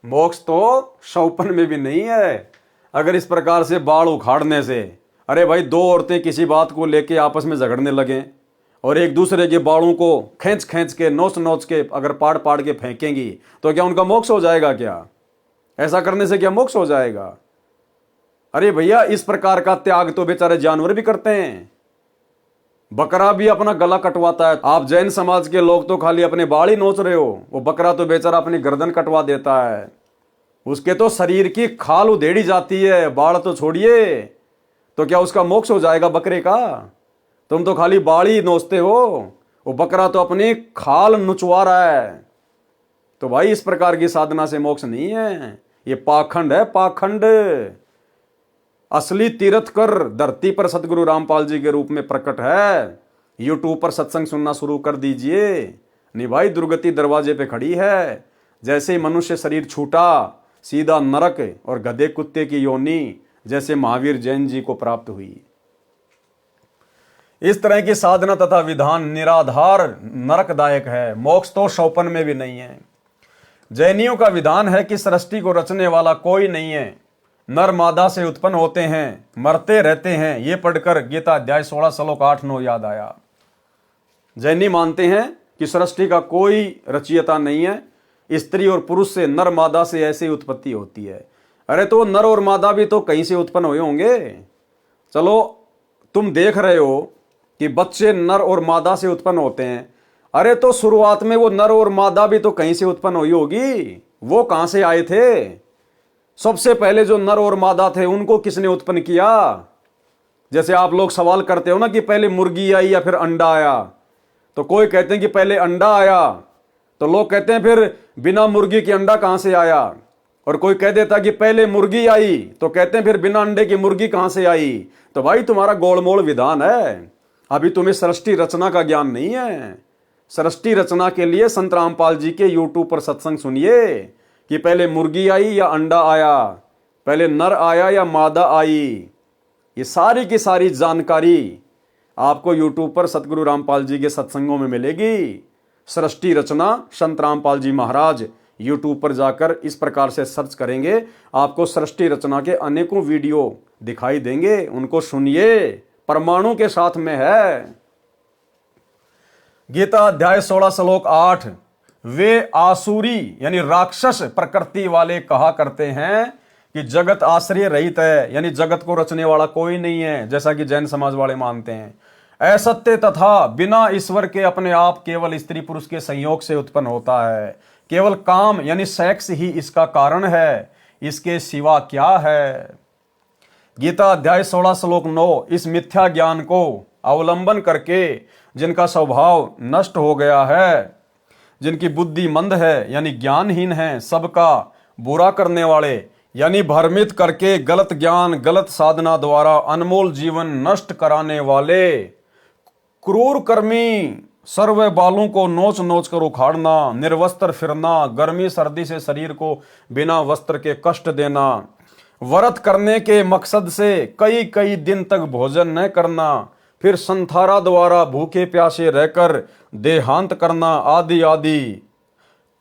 मोक्ष तो शौपन में भी नहीं है। अगर इस प्रकार से बाल उखाड़ने से, अरे भाई, दो औरतें किसी बात को लेके आपस में झगड़ने लगें और एक दूसरे के बालों को खींच खींच के नोच नोच के अगर पाड़ पाड़ के फेंकेंगी तो क्या उनका मोक्ष हो जाएगा? क्या ऐसा करने से क्या मोक्ष हो जाएगा? अरे भैया, इस प्रकार का त्याग तो बेचारे जानवर भी करते हैं। बकरा भी अपना गला कटवाता है। आप जैन समाज के लोग तो खाली अपने बाल ही नोच रहे हो, वो बकरा तो बेचारा अपनी गर्दन कटवा देता है, उसके तो शरीर की खाल उधेड़ी जाती है, बाल तो छोड़िए। तो क्या उसका मोक्ष हो जाएगा बकरे का? तुम तो खाली बाल ही नोचते हो, वो बकरा तो अपनी खाल नुचवा रहा है। तो भाई इस प्रकार की साधना से मोक्ष नहीं है, ये पाखंड है, पाखंड। असली तीर्थकर धरती पर सतगुरु रामपाल जी के रूप में प्रकट है। यूट्यूब पर सत्संग सुनना शुरू कर दीजिए। नहीं भाई, दुर्गति दरवाजे पे खड़ी है। जैसे ही मनुष्य शरीर छूटा, सीधा नरक और गधे कुत्ते की योनि जैसे महावीर जैन जी को प्राप्त हुई। इस तरह की साधना तथा विधान निराधार नरकदायक है, मोक्ष तो शौपन में भी नहीं है। जैनियों का विधान है कि सृष्टि को रचने वाला कोई नहीं है, नर मादा से उत्पन्न होते हैं, मरते रहते हैं। ये पढ़कर गीता अध्याय 16 श्लोक 8-9 याद आया। जैनी मानते हैं कि सृष्टि का कोई रचयिता नहीं है, स्त्री और पुरुष से, नर मादा से ऐसी उत्पत्ति होती है। अरे तो नर और मादा भी तो कहीं से उत्पन्न हुए होंगे। चलो तुम देख रहे हो कि बच्चे नर और मादा से उत्पन्न होते हैं, अरे तो शुरुआत में वो नर और मादा भी तो कहीं से उत्पन्न हुई होगी। वो कहां से आए थे? सबसे पहले जो नर और मादा थे उनको किसने उत्पन्न किया? जैसे आप लोग सवाल करते हो ना कि पहले मुर्गी आई या फिर अंडा आया, तो कोई कहते हैं कि पहले अंडा आया, तो लोग कहते हैं फिर बिना मुर्गी के अंडा कहां से आया। और कोई कह देता कि पहले मुर्गी आई, तो कहते हैं फिर बिना अंडे की मुर्गी कहां से आई। तो भाई तुम्हारा गोलमोल विधान है, अभी तुम्हें सृष्टि रचना का ज्ञान नहीं है। सृष्टि रचना के लिए संत रामपाल जी के यूट्यूब पर सत्संग सुनिए कि पहले मुर्गी आई या अंडा आया, पहले नर आया या मादा आई। ये सारी की सारी जानकारी आपको यूट्यूब पर सतगुरु रामपाल जी के सत्संगों में मिलेगी। सृष्टि रचना संत रामपाल जी महाराज, यूट्यूब पर जाकर इस प्रकार से सर्च करेंगे, आपको सृष्टि रचना के अनेकों वीडियो दिखाई देंगे, उनको सुनिए, परमाणु के साथ में है। गीता अध्याय 16 श्लोक 8, वे आसुरी यानी राक्षस प्रकृति वाले कहा करते हैं कि जगत आश्रय रहित है, यानी जगत को रचने वाला कोई नहीं है, जैसा कि जैन समाज वाले मानते हैं। असत्य तथा बिना ईश्वर के अपने आप केवल स्त्री पुरुष के संयोग से उत्पन्न होता है। केवल काम यानी सेक्स ही इसका कारण है, इसके सिवा क्या है। गीता अध्याय 16 श्लोक 9, इस मिथ्या ज्ञान को अवलंबन करके जिनका स्वभाव नष्ट हो गया है, जिनकी बुद्धि मंद है यानी ज्ञानहीन है, सबका बुरा करने वाले यानी भ्रमित करके गलत ज्ञान गलत साधना द्वारा अनमोल जीवन नष्ट कराने वाले, क्रूर कर्मी, सर्व बालों को नोच नोच कर उखाड़ना, निर्वस्त्र फिरना, गर्मी सर्दी से शरीर को बिना वस्त्र के कष्ट देना, व्रत करने के मकसद से कई कई दिन तक भोजन न करना, फिर संथारा द्वारा भूखे प्यासे रहकर देहांत करना, आदि आदि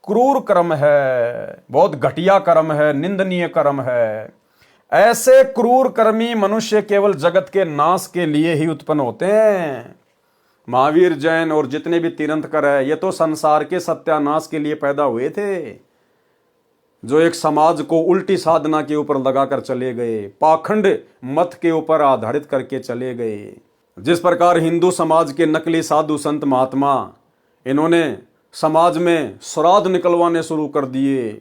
क्रूर कर्म है, बहुत घटिया कर्म है, निंदनीय कर्म है। ऐसे क्रूर कर्मी मनुष्य केवल जगत के नाश के लिए ही उत्पन्न होते हैं। महावीर जैन और जितने भी तीर्थंकर है, ये तो संसार के सत्यानाश के लिए पैदा हुए थे, जो एक समाज को उल्टी साधना के ऊपर लगाकर चले गए, पाखंड मत के ऊपर आधारित करके चले गए। जिस प्रकार हिंदू समाज के नकली साधु संत महात्मा, इन्होंने समाज में श्राद्ध निकलवाने शुरू कर दिए,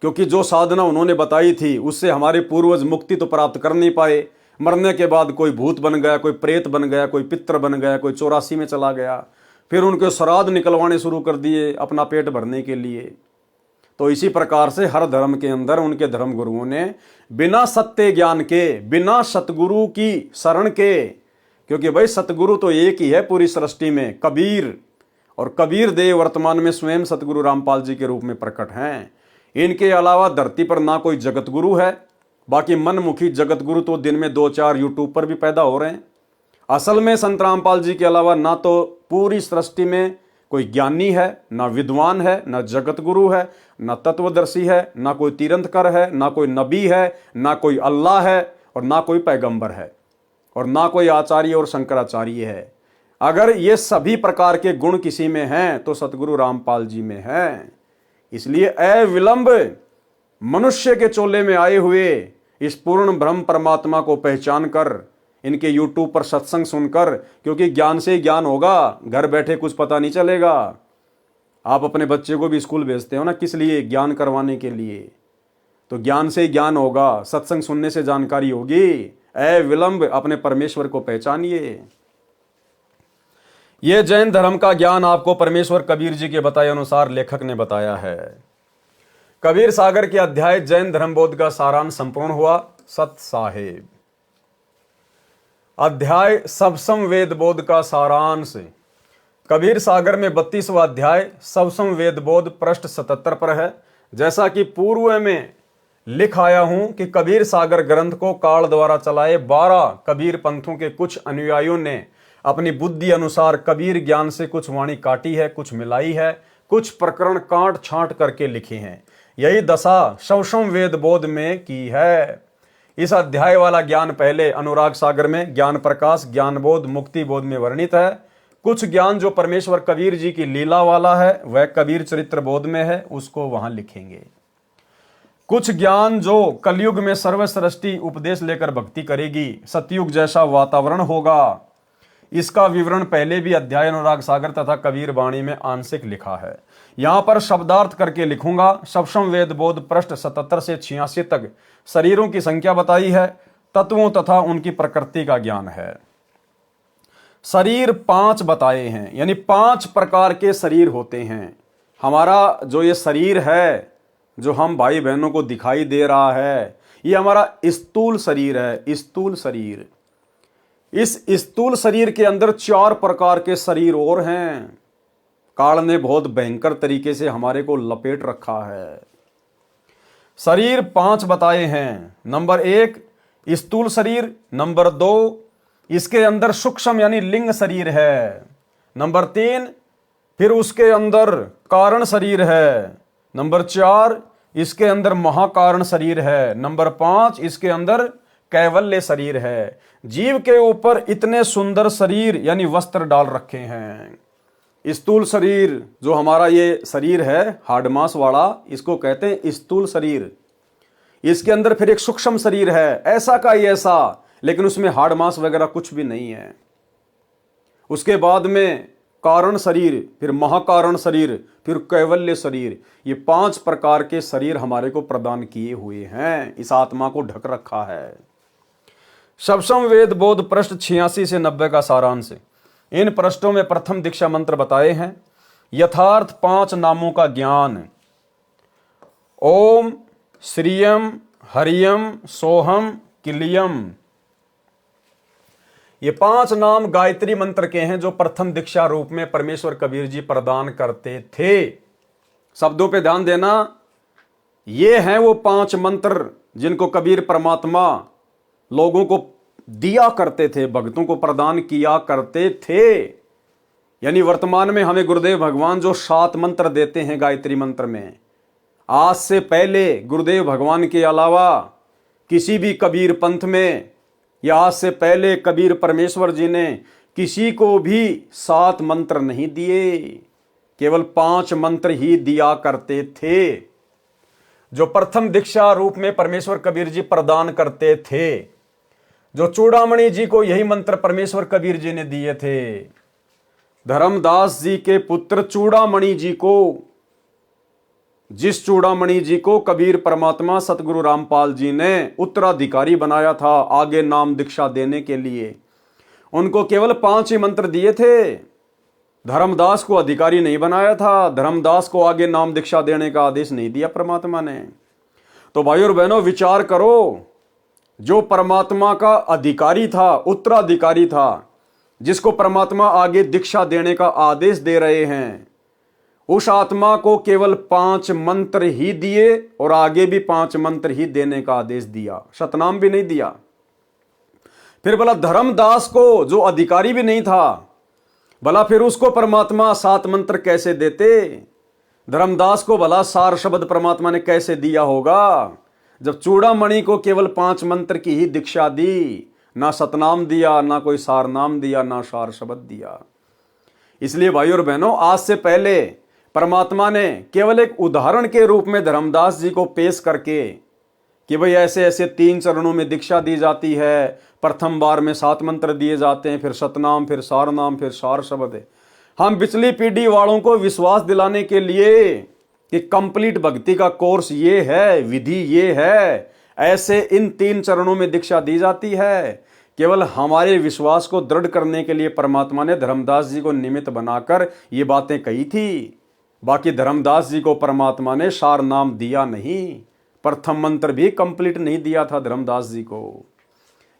क्योंकि जो साधना उन्होंने बताई थी उससे हमारे पूर्वज मुक्ति तो प्राप्त कर नहीं पाए। मरने के बाद कोई भूत बन गया, कोई प्रेत बन गया, कोई पितर बन गया, कोई 84 में चला गया, फिर उनके श्राद्ध निकलवाने शुरू कर दिए अपना पेट भरने के लिए। तो इसी प्रकार से हर धर्म के अंदर उनके धर्म गुरुओं ने बिना सत्य ज्ञान के, बिना सतगुरु की शरण के, क्योंकि भाई सतगुरु तो एक ही है पूरी सृष्टि में, कबीर, और कबीर देव वर्तमान में स्वयं सतगुरु रामपाल जी के रूप में प्रकट हैं। इनके अलावा धरती पर ना कोई जगत गुरु है, बाकी मनमुखी जगत गुरु तो दिन में 2-4 यूट्यूब पर भी पैदा हो रहे हैं। असल में संत रामपाल जी के अलावा ना तो पूरी सृष्टि में कोई ज्ञानी है, ना विद्वान है, ना जगत गुरु है, ना तत्वदर्शी है, ना कोई तीर्थंकर है, ना कोई नबी है, ना कोई अल्लाह है, और ना कोई पैगंबर है, और ना कोई आचार्य और शंकराचार्य है। अगर ये सभी प्रकार के गुण किसी में हैं तो सतगुरु रामपाल जी में हैं। इसलिए अविलंब मनुष्य के चोले में आए हुए इस पूर्ण ब्रह्म परमात्मा को पहचान कर इनके यूट्यूब पर सत्संग सुनकर, क्योंकि ज्ञान से ही ज्ञान होगा, घर बैठे कुछ पता नहीं चलेगा। आप अपने बच्चे को भी स्कूल भेजते हो ना, किस लिए? ज्ञान करवाने के लिए। तो ज्ञान से ही ज्ञान होगा, सत्संग सुनने से जानकारी होगी। विलंब अपने परमेश्वर को पहचानिए। यह जैन धर्म का ज्ञान आपको परमेश्वर कबीर जी के बताए अनुसार लेखक ने बताया है। कबीर सागर के अध्याय जैन धर्म बोध का सारांश संपूर्ण हुआ। सत साहेब। अध्याय सबसम वेद बोध का सारांश। कबीर सागर में 32वां अध्याय सबसम वेद बोध पृष्ठ 77 पर है। जैसा कि पूर्व में लिख आया हूं कि कबीर सागर ग्रंथ को काल द्वारा चलाए 12 कबीर पंथों के कुछ अनुयायियों ने अपनी बुद्धि अनुसार कबीर ज्ञान से कुछ वाणी काटी है, कुछ मिलाई है, कुछ प्रकरण काट छांट करके लिखे हैं। यही दशा सबसम वेद बोध में की है। इस अध्याय वाला ज्ञान पहले अनुराग सागर में ज्ञान प्रकाश, ज्ञान बोध, मुक्ति बोध में वर्णित है। कुछ ज्ञान जो परमेश्वर कबीर जी की लीला वाला है वह कबीर चरित्र बोध में है, उसको वहां लिखेंगे। कुछ ज्ञान जो कलयुग में सर्वसृष्टि उपदेश लेकर भक्ति करेगी, सतयुग जैसा वातावरण होगा, इसका विवरण पहले भी अध्याय अनुराग सागर तथा कबीर वाणी में आंशिक लिखा है। यहां पर शब्दार्थ करके लिखूंगा। सबसम वेद बोध पृष्ठ 77 से 86 तक शरीरों की संख्या बताई है, तत्वों तथा उनकी प्रकृति का ज्ञान है। शरीर 5 बताए हैं, यानी 5 प्रकार के शरीर होते हैं। हमारा जो ये शरीर है, जो हम भाई बहनों को दिखाई दे रहा है, ये हमारा स्थूल शरीर है। स्थूल शरीर, इस स्थूल शरीर के अंदर 4 प्रकार के शरीर और हैं। काल ने बहुत भयंकर तरीके से हमारे को लपेट रखा है। शरीर 5 बताए हैं। नंबर 1 स्थूल शरीर। नंबर 2 इसके अंदर सूक्ष्म यानी लिंग शरीर है। नंबर 3 फिर उसके अंदर कारण शरीर है। नंबर 4 इसके अंदर महाकारण शरीर है। नंबर 5 इसके अंदर कैवल्य शरीर है। जीव के ऊपर इतने सुंदर शरीर यानी वस्त्र डाल रखे हैं। स्थूल शरीर जो हमारा ये शरीर है हार्ड मांस वाला, इसको कहते हैं स्थूल शरीर। इसके अंदर फिर एक सूक्ष्म शरीर है, ऐसा का ही ऐसा, लेकिन उसमें हार्ड मांस वगैरह कुछ भी नहीं है। उसके बाद में कारण शरीर, फिर महाकारण शरीर, फिर कैवल्य शरीर। ये 5 प्रकार के शरीर हमारे को प्रदान किए हुए हैं, इस आत्मा को ढक रखा है। सबसम वेद बोध पृष्ठ 86 से 90 का सारांश। इन पृष्ठों में प्रथम दीक्षा मंत्र बताए हैं। यथार्थ 5 नामों का ज्ञान। ओम श्रियम हरियम सोहम किलियम। ये 5 नाम गायत्री मंत्र के हैं जो प्रथम दीक्षा रूप में परमेश्वर कबीर जी प्रदान करते थे। शब्दों पे ध्यान देना, ये हैं वो 5 मंत्र जिनको कबीर परमात्मा लोगों को दिया करते थे, भक्तों को प्रदान किया करते थे। यानी वर्तमान में हमें गुरुदेव भगवान जो 7 मंत्र देते हैं गायत्री मंत्र में, आज से पहले गुरुदेव भगवान के अलावा किसी भी कबीर पंथ में या आज से पहले कबीर परमेश्वर जी ने किसी को भी 7 मंत्र नहीं दिए, केवल 5 मंत्र ही दिया करते थे जो प्रथम दीक्षा रूप में परमेश्वर कबीर जी प्रदान करते थे। जो चूड़ामणि जी को यही मंत्र परमेश्वर कबीर जी ने दिए थे। धर्मदास जी के पुत्र चूड़ामणि जी को, जिस चूड़ामणि जी को कबीर परमात्मा सतगुरु रामपाल जी ने उत्तराधिकारी बनाया था आगे नाम दीक्षा देने के लिए, उनको केवल 5 ही मंत्र दिए थे। धर्मदास को अधिकारी नहीं बनाया था, धर्मदास को आगे नाम दीक्षा देने का आदेश नहीं दिया परमात्मा ने। तो भाइयों और बहनों विचार करो, जो परमात्मा का अधिकारी था, उत्तराधिकारी था, जिसको परमात्मा आगे दीक्षा देने का आदेश दे रहे हैं, उस आत्मा को केवल 5 मंत्र ही दिए और आगे भी 5 मंत्र ही देने का आदेश दिया, शतनाम भी नहीं दिया। फिर भला धर्मदास को जो अधिकारी भी नहीं था, भला फिर उसको परमात्मा 7 मंत्र कैसे देते? धर्मदास को भला सार शब्द परमात्मा ने कैसे दिया होगा जब चूड़ामणि को केवल 5 मंत्र की ही दीक्षा दी? ना सतनाम दिया, ना कोई सार नाम दिया, ना सार शब्द दिया। इसलिए भाइयों और बहनों, आज से पहले परमात्मा ने केवल एक उदाहरण के रूप में धर्मदास जी को पेश करके कि भाई ऐसे ऐसे 3 चरणों में दीक्षा दी जाती है, प्रथम बार में 7 मंत्र दिए जाते हैं, फिर सतनाम, फिर सारनाम, फिर सार शब्द। हम पिछली पीढ़ी वालों को विश्वास दिलाने के लिए कि कंप्लीट भक्ति का कोर्स ये है, विधि ये है, ऐसे इन 3 चरणों में दीक्षा दी जाती है, केवल हमारे विश्वास को दृढ़ करने के लिए परमात्मा ने धर्मदास जी को निमित्त बनाकर ये बातें कही थी। बाकी धर्मदास जी को परमात्मा ने सार नाम दिया नहीं, प्रथम मंत्र भी कंप्लीट नहीं दिया था धर्मदास जी को,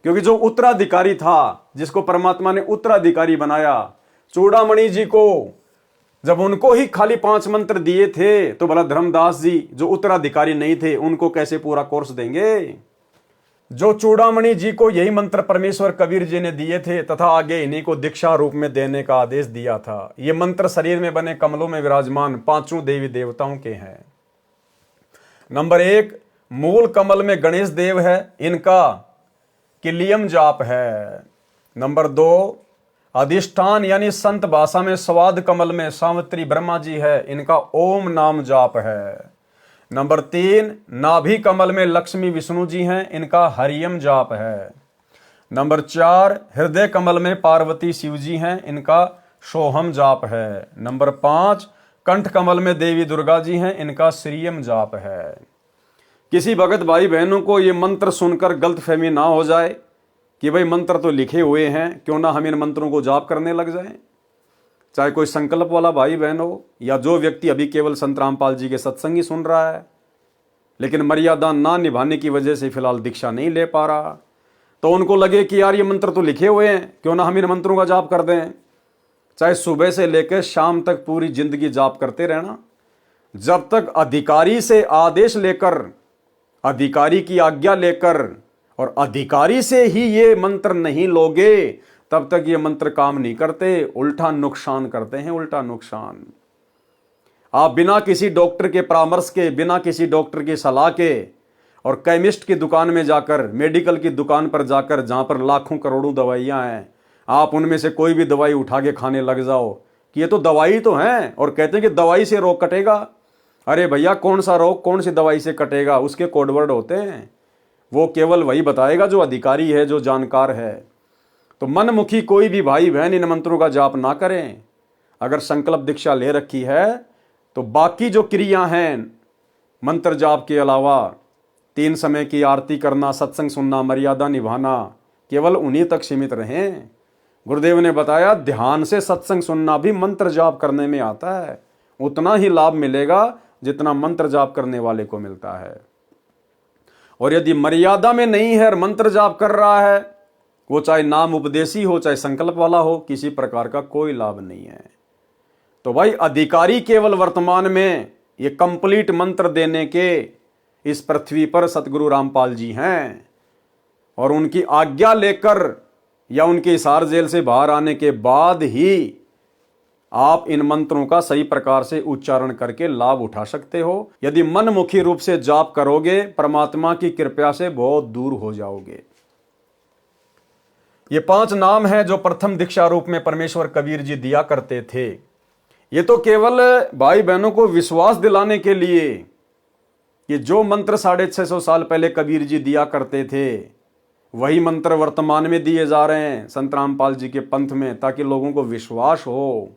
क्योंकि जो उत्तराधिकारी था, जिसको परमात्मा ने उत्तराधिकारी बनाया, चूड़ामणि जी को, जब उनको ही खाली 5 मंत्र दिए थे, तो भला धर्मदास जी जो उत्तराधिकारी नहीं थे उनको कैसे पूरा कोर्स देंगे। जो चूड़ामणि जी को यही मंत्र परमेश्वर कबीर जी ने दिए थे तथा आगे इन्हीं को दीक्षा रूप में देने का आदेश दिया था। ये मंत्र शरीर में बने कमलों में विराजमान 5 देवी देवताओं के हैं। नंबर 1, मूल कमल में गणेश देव है, इनका किलियम जाप है। नंबर 2, अधिष्ठान यानी संत भाषा में स्वाद कमल में सावित्री ब्रह्मा जी है, इनका ओम नाम जाप है। नंबर 3, नाभि कमल में लक्ष्मी विष्णु जी हैं, इनका हरियम जाप है। नंबर 4, हृदय कमल में पार्वती शिव जी हैं, इनका सोहम जाप है। नंबर 5, कंठ कमल में देवी दुर्गा जी हैं, इनका श्रीयम जाप है। किसी भगत भाई बहनों को ये मंत्र सुनकर गलतफहमी ना हो जाए कि भाई मंत्र तो लिखे हुए हैं, क्यों ना हम इन मंत्रों को जाप करने लग जाएं। चाहे कोई संकल्प वाला भाई बहन हो या जो व्यक्ति अभी केवल संत रामपाल जी के सत्संग ही सुन रहा है, लेकिन मर्यादा ना निभाने की वजह से फिलहाल दीक्षा नहीं ले पा रहा, तो उनको लगे कि यार ये मंत्र तो लिखे हुए हैं, क्यों ना हम इन मंत्रों का जाप कर दें। चाहे सुबह से लेकर शाम तक पूरी जिंदगी जाप करते रहना। जब तक अधिकारी से आदेश लेकर, अधिकारी की आज्ञा लेकर और अधिकारी से ही ये मंत्र नहीं लोगे, तब तक ये मंत्र काम नहीं करते, उल्टा नुकसान करते हैं, उल्टा नुकसान। आप बिना किसी डॉक्टर के परामर्श के, बिना किसी डॉक्टर की सलाह के और केमिस्ट की दुकान में जाकर, मेडिकल की दुकान पर जाकर, जहां पर लाखों करोड़ों दवाइयां हैं, आप उनमें से कोई भी दवाई उठा के खाने लग जाओ कि ये तो दवाई तो है, और कहते हैं कि दवाई से रोग कटेगा। अरे भैया, कौन सा रोग कौन सी दवाई से कटेगा, उसके कोडवर्ड होते हैं, वो केवल वही बताएगा जो अधिकारी है, जो जानकार है। तो मनमुखी कोई भी भाई बहन इन मंत्रों का जाप ना करें। अगर संकल्प दीक्षा ले रखी है तो बाकी जो क्रिया हैं मंत्र जाप के अलावा, 3 समय की आरती करना, सत्संग सुनना, मर्यादा निभाना, केवल उन्हीं तक सीमित रहें। गुरुदेव ने बताया ध्यान से सत्संग सुनना भी मंत्र जाप करने में आता है, उतना ही लाभ मिलेगा जितना मंत्र जाप करने वाले को मिलता है। और यदि मर्यादा में नहीं है और मंत्र जाप कर रहा है, वो चाहे नाम उपदेशी हो चाहे संकल्प वाला हो, किसी प्रकार का कोई लाभ नहीं है। तो भाई अधिकारी केवल वर्तमान में ये कंप्लीट मंत्र देने के इस पृथ्वी पर सतगुरु रामपाल जी हैं, और उनकी आज्ञा लेकर या उनके हिसार जेल से बाहर आने के बाद ही आप इन मंत्रों का सही प्रकार से उच्चारण करके लाभ उठा सकते हो। यदि मनमुखी रूप से जाप करोगे, परमात्मा की कृपा से बहुत दूर हो जाओगे। ये 5 नाम हैं जो प्रथम दीक्षा रूप में परमेश्वर कबीर जी दिया करते थे। ये तो केवल भाई बहनों को विश्वास दिलाने के लिए कि जो मंत्र 650 साल पहले कबीर जी दिया करते थे, वही मंत्र वर्तमान में दिए जा रहे हैं संत रामपाल जी के पंथ में, ताकि लोगों को विश्वास हो,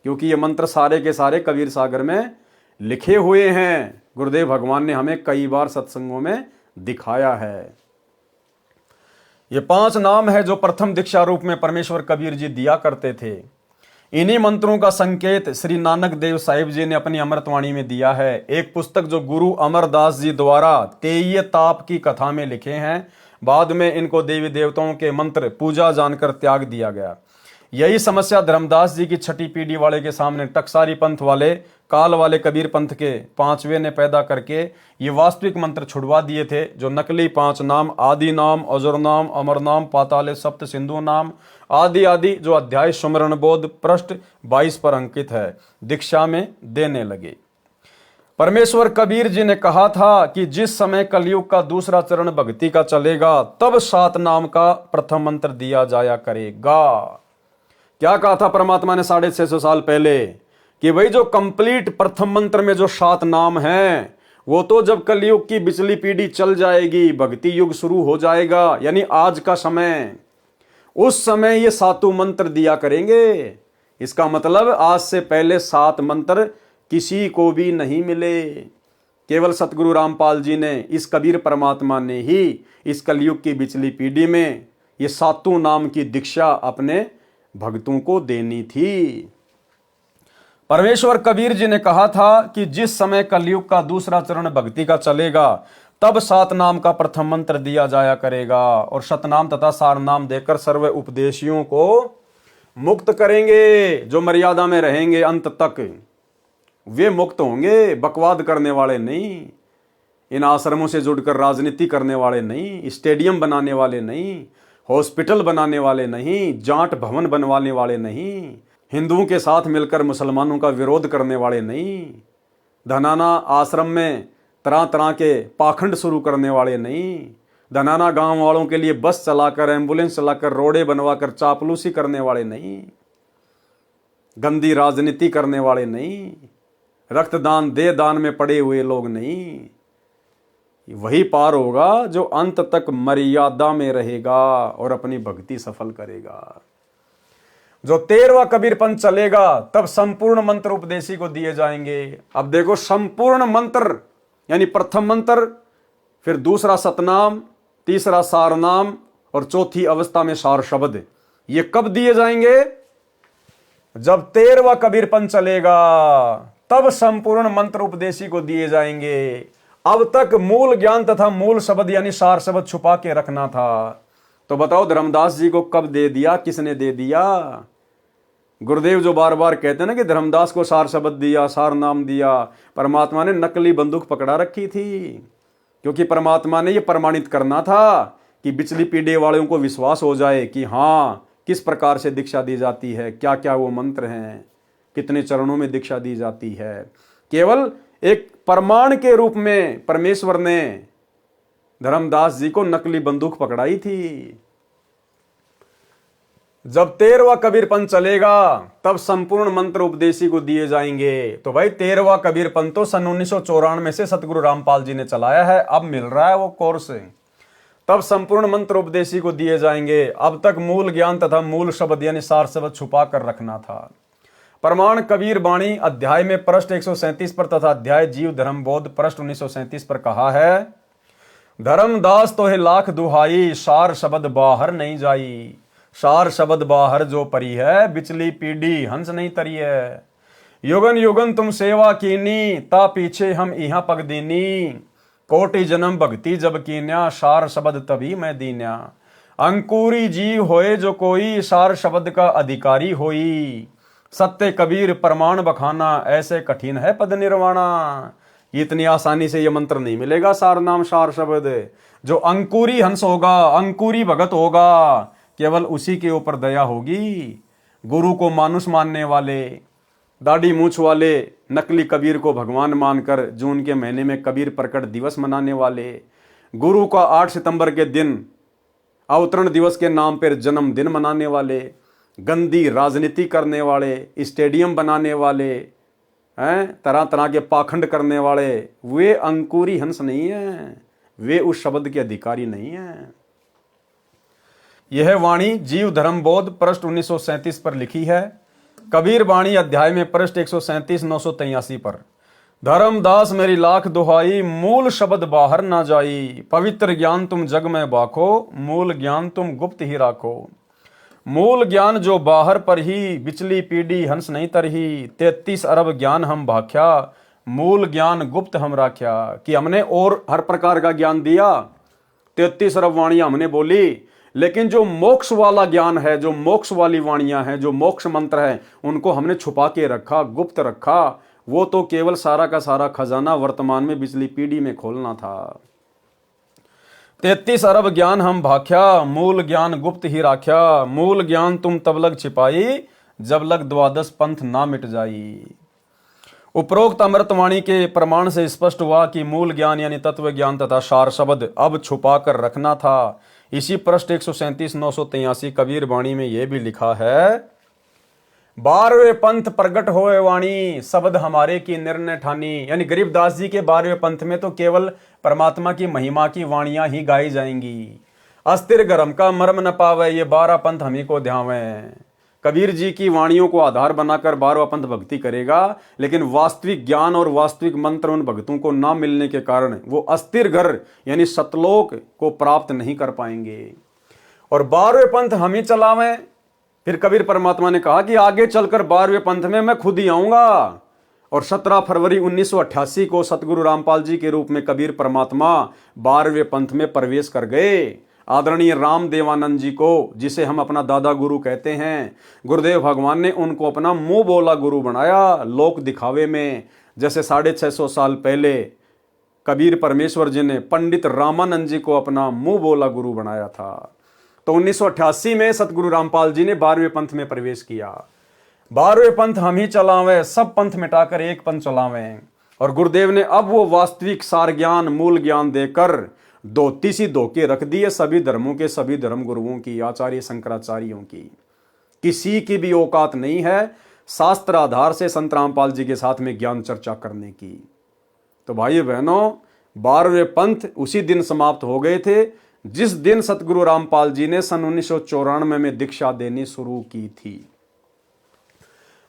क्योंकि ये मंत्र सारे के सारे कबीर सागर में लिखे हुए हैं। गुरुदेव भगवान ने हमें कई बार सत्संगों में दिखाया है। ये 5 नाम है जो प्रथम दीक्षा रूप में परमेश्वर कबीर जी दिया करते थे। इन्हीं मंत्रों का संकेत श्री नानक देव साहिब जी ने अपनी अमृतवाणी में दिया है। एक पुस्तक जो गुरु अमरदास जी द्वारा तेय ताप की कथा में लिखे हैं, बाद में इनको देवी देवताओं के मंत्र पूजा जानकर त्याग दिया गया। यही समस्या धर्मदास जी की 6ठी पीढ़ी वाले के सामने टकसारी पंथ वाले, काल वाले कबीर पंथ के 5वें ने पैदा करके ये वास्तविक मंत्र छुड़वा दिए थे, जो नकली 5 नाम आदि नाम, अजर नाम, अमर नाम, पाताले सप्त सिंधु नाम आदि आदि, जो अध्याय सुमरण बोध पृष्ठ 22 पर अंकित है, दीक्षा में देने लगे। परमेश्वर कबीर जी ने कहा था कि जिस समय कलयुग का दूसरा चरण भक्ति का चलेगा, तब 7 नाम का प्रथम मंत्र दिया जाया करेगा। क्या कहा था परमात्मा ने 650 साल पहले कि भाई जो कंप्लीट प्रथम मंत्र में जो 7 नाम हैं, वो तो जब कलयुग की बिचली पीढ़ी चल जाएगी, भक्ति युग शुरू हो जाएगा, यानी आज का समय, उस समय ये सातों मंत्र दिया करेंगे। इसका मतलब आज से पहले 7 मंत्र किसी को भी नहीं मिले। केवल सतगुरु रामपाल जी ने, इस कबीर परमात्मा ने ही इस कलयुग की बिचली पीढ़ी में ये सातों नाम की दीक्षा अपने भक्तों को देनी थी। परमेश्वर कबीर जी ने कहा था कि जिस समय कलयुग का दूसरा चरण भक्ति का चलेगा, तब 7 नाम का प्रथम मंत्र दिया जाया करेगा और शतनाम तथा सार नाम देकर सर्व उपदेशियों को मुक्त करेंगे। जो मर्यादा में रहेंगे अंत तक वे मुक्त होंगे, बकवाद करने वाले नहीं, इन आश्रमों से जुड़कर राजनीति करने वाले नहीं, स्टेडियम बनाने वाले नहीं, हॉस्पिटल बनाने वाले नहीं, जाट भवन बनवाने वाले नहीं, हिंदुओं के साथ मिलकर मुसलमानों का विरोध करने वाले नहीं, धनाना आश्रम में तरह तरह के पाखंड शुरू करने वाले नहीं, धनाना गांव वालों के लिए बस चलाकर, एम्बुलेंस चलाकर, रोडे बनवाकर चापलूसी करने वाले नहीं, गंदी राजनीति करने वाले नहीं, रक्तदान दे दान में पड़े हुए लोग नहीं। वही पार होगा जो अंत तक मर्यादा में रहेगा और अपनी भक्ति सफल करेगा। जो 13वां कबीर पंथ चलेगा, तब संपूर्ण मंत्र उपदेशी को दिए जाएंगे। अब देखो, संपूर्ण मंत्र यानी प्रथम मंत्र, फिर दूसरा सतनाम, तीसरा सारनाम और चौथी अवस्था में सार शब्द, ये कब दिए जाएंगे? जब 13वां कबीर पंथ चलेगा, तब संपूर्ण मंत्र उपदेशी को दिए जाएंगे। अब तक मूल ज्ञान तथा मूल शब्द यानी सार शब्द छुपा के रखना था। तो बताओ, धर्मदास जी को कब दे दिया, किसने दे दिया? गुरुदेव जो बार बार कहते हैं ना कि धर्मदास को सार शब्द दिया, सार नाम दिया, परमात्मा ने नकली बंदूक पकड़ा रखी थी, क्योंकि परमात्मा ने यह प्रमाणित करना था कि बिचली पीढ़ी वालों को विश्वास हो जाए कि हाँ, किस प्रकार से दीक्षा दी जाती है, क्या क्या वो मंत्र हैं, कितने चरणों में दीक्षा दी जाती है। केवल एक प्रमाण के रूप में परमेश्वर ने धर्मदास जी को नकली बंदूक पकड़ाई थी। जब 13वां कबीर पंथ चलेगा, तब संपूर्ण मंत्र उपदेशी को दिए जाएंगे। तो भाई 13वां कबीर पंथ तो सन 1994 से सतगुरु रामपाल जी ने चलाया है, अब मिल रहा है वो कोर्स। तब संपूर्ण मंत्र उपदेशी को दिए जाएंगे। अब तक मूल ज्ञान तथा मूल शब्द यानी सार शब्द छुपा कर रखना था। प्रमाण कबीर बाणी अध्याय में पृष्ठ 137 पर तथा अध्याय जीव धर्म बोध पृष्ठ 1937 पर कहा है, धर्मदास तो है लाख दुहाई, सार शब्द बाहर नहीं जाई। सार शब्द बाहर जो परी है, बिचली पीढ़ी हंस नहीं तरी है। युगन युगन तुम सेवा कीनी, ता पीछे हम यहाँ पग दीनी। कोटि जन्म भक्ति जब कीन्या, सार शब्द तभी मैं दीन्या। अंकुरी जीव होए जो कोई, सार शब्द का अधिकारी होई। सत्य कबीर प्रमाण बखाना, ऐसे कठिन है पद निर्वाणा। इतनी आसानी से ये मंत्र नहीं मिलेगा, सार नाम सार शब्द। जो अंकुरी हंस होगा, अंकुरी भगत होगा, केवल उसी के ऊपर दया होगी। गुरु को मानुष मानने वाले, दाढ़ी मूछ वाले, नकली कबीर को भगवान मानकर जून के महीने में कबीर प्रकट दिवस मनाने वाले, गुरु का 8 सितंबर के दिन अवतरण दिवस के नाम पर जन्मदिन मनाने वाले, गंदी राजनीति करने वाले, स्टेडियम बनाने वाले, तरह तरह के पाखंड करने वाले, वे अंकुरी हंस नहीं है, वे उस शब्द के अधिकारी नहीं है। यह वाणी जीव धर्म बोध पृष्ठ 1937 पर लिखी है। कबीर वाणी अध्याय में पृष्ठ 137 983 पर, धर्मदास मेरी लाख दुहाई, मूल शब्द बाहर ना जाई। पवित्र ज्ञान तुम जग में बाखो, मूल ज्ञान तुम गुप्त ही राखो। मूल ज्ञान जो बाहर पर ही, बिचली पीढ़ी हंस नहीं तरही। 33 अरब ज्ञान हम भाख्या, मूल ज्ञान गुप्त हम राख्या। कि हमने और हर प्रकार का ज्ञान दिया, 33 अरब वाणियां हमने बोली, लेकिन जो मोक्ष वाला ज्ञान है, जो मोक्ष वाली वाणियां हैं, जो मोक्ष मंत्र है, उनको हमने छुपा के रखा, गुप्त रखा। वो तो केवल सारा का सारा खजाना वर्तमान में बिचली पीढ़ी में खोलना था। 33 अरब ज्ञान हम भाख्या, मूल ज्ञान गुप्त ही राख्या। मूल ज्ञान तुम तब लग छिपाई, जब लग 12 पंथ ना मिट जाई। उपरोक्त अमृतवाणी के प्रमाण से स्पष्ट हुआ कि मूल ज्ञान यानी तत्व ज्ञान तथा सार शब्द अब छुपा कर रखना था। इसी पृष्ठ 137 983 कबीर वाणी में यह भी लिखा है, 12वें पंथ प्रगट होए वाणी, शब्द हमारे की निर्णय ठानी। यानी गरीबदास जी के 12वें पंथ में तो केवल परमात्मा की महिमा की वाणियां ही गाई जाएंगी। अस्थिर गर्म का मर्म न पावे, ये 12 पंथ हमी को ध्यावे। कबीर जी की वाणियों को आधार बनाकर 12वां पंथ भक्ति करेगा, लेकिन वास्तविक ज्ञान और वास्तविक मंत्र उन भक्तों को ना मिलने के कारण वो अस्थिर घर यानी सतलोक को प्राप्त नहीं कर पाएंगे। और 12वें पंथ हम ही चलावें। फिर कबीर परमात्मा ने कहा कि आगे चलकर 12वें पंथ में मैं खुद ही आऊंगा। और 17 फरवरी 1988 को सतगुरु रामपाल जी के रूप में कबीर परमात्मा 12वें पंथ में प्रवेश कर गए। आदरणीय राम देवानंद जी को, जिसे हम अपना दादा गुरु कहते हैं, गुरुदेव भगवान ने उनको अपना मुंह बोला गुरु बनाया लोक दिखावे में। जैसे 650 साल पहले कबीर परमेश्वर जी ने पंडित रामानंद जी को अपना मुंह बोला गुरु बनाया था। तो 1988 में सतगुरु रामपाल जी ने 12वें पंथ में प्रवेश किया। 12वें पंथ हम ही चलावें, सब पंथ मिटाकर एक पंथ चलावें। और गुरुदेव ने अब वो वास्तविक सार ज्ञान मूल ज्ञान देकर धोती सी धोके रख दिए सभी धर्मों के सभी धर्म गुरुओं की, आचार्य शंकराचार्यों की। किसी की भी औकात नहीं है शास्त्र आधार से संत रामपाल जी के साथ में ज्ञान चर्चा करने की। तो भाई बहनों, 12वें पंथ उसी दिन समाप्त हो गए थे जिस दिन सतगुरु रामपाल जी ने सन 1994 में दीक्षा देनी शुरू की थी।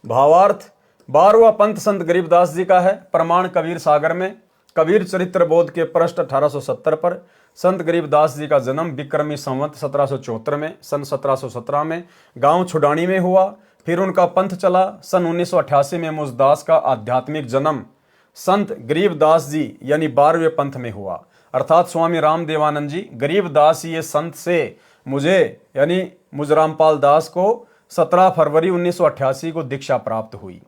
भावार्थ, 12वां पंथ संत गरीबदास जी का है। प्रमाण कबीर सागर में कबीर चरित्र बोध के पृष्ठ 1870 पर संत गरीबदास जी का जन्म विक्रमी संवत 1774 में सन 1717 में गांव छुडानी में हुआ। फिर उनका पंथ चला। सन 1988 में मुझदास का आध्यात्मिक जन्म संत गरीबदास जी यानी 12वें पंथ में हुआ। अर्थात स्वामी राम देवानंद जी गरीबदास ये संत से मुझे यानी मुझ रामपाल दास को 17 फरवरी 1988 को दीक्षा प्राप्त हुई।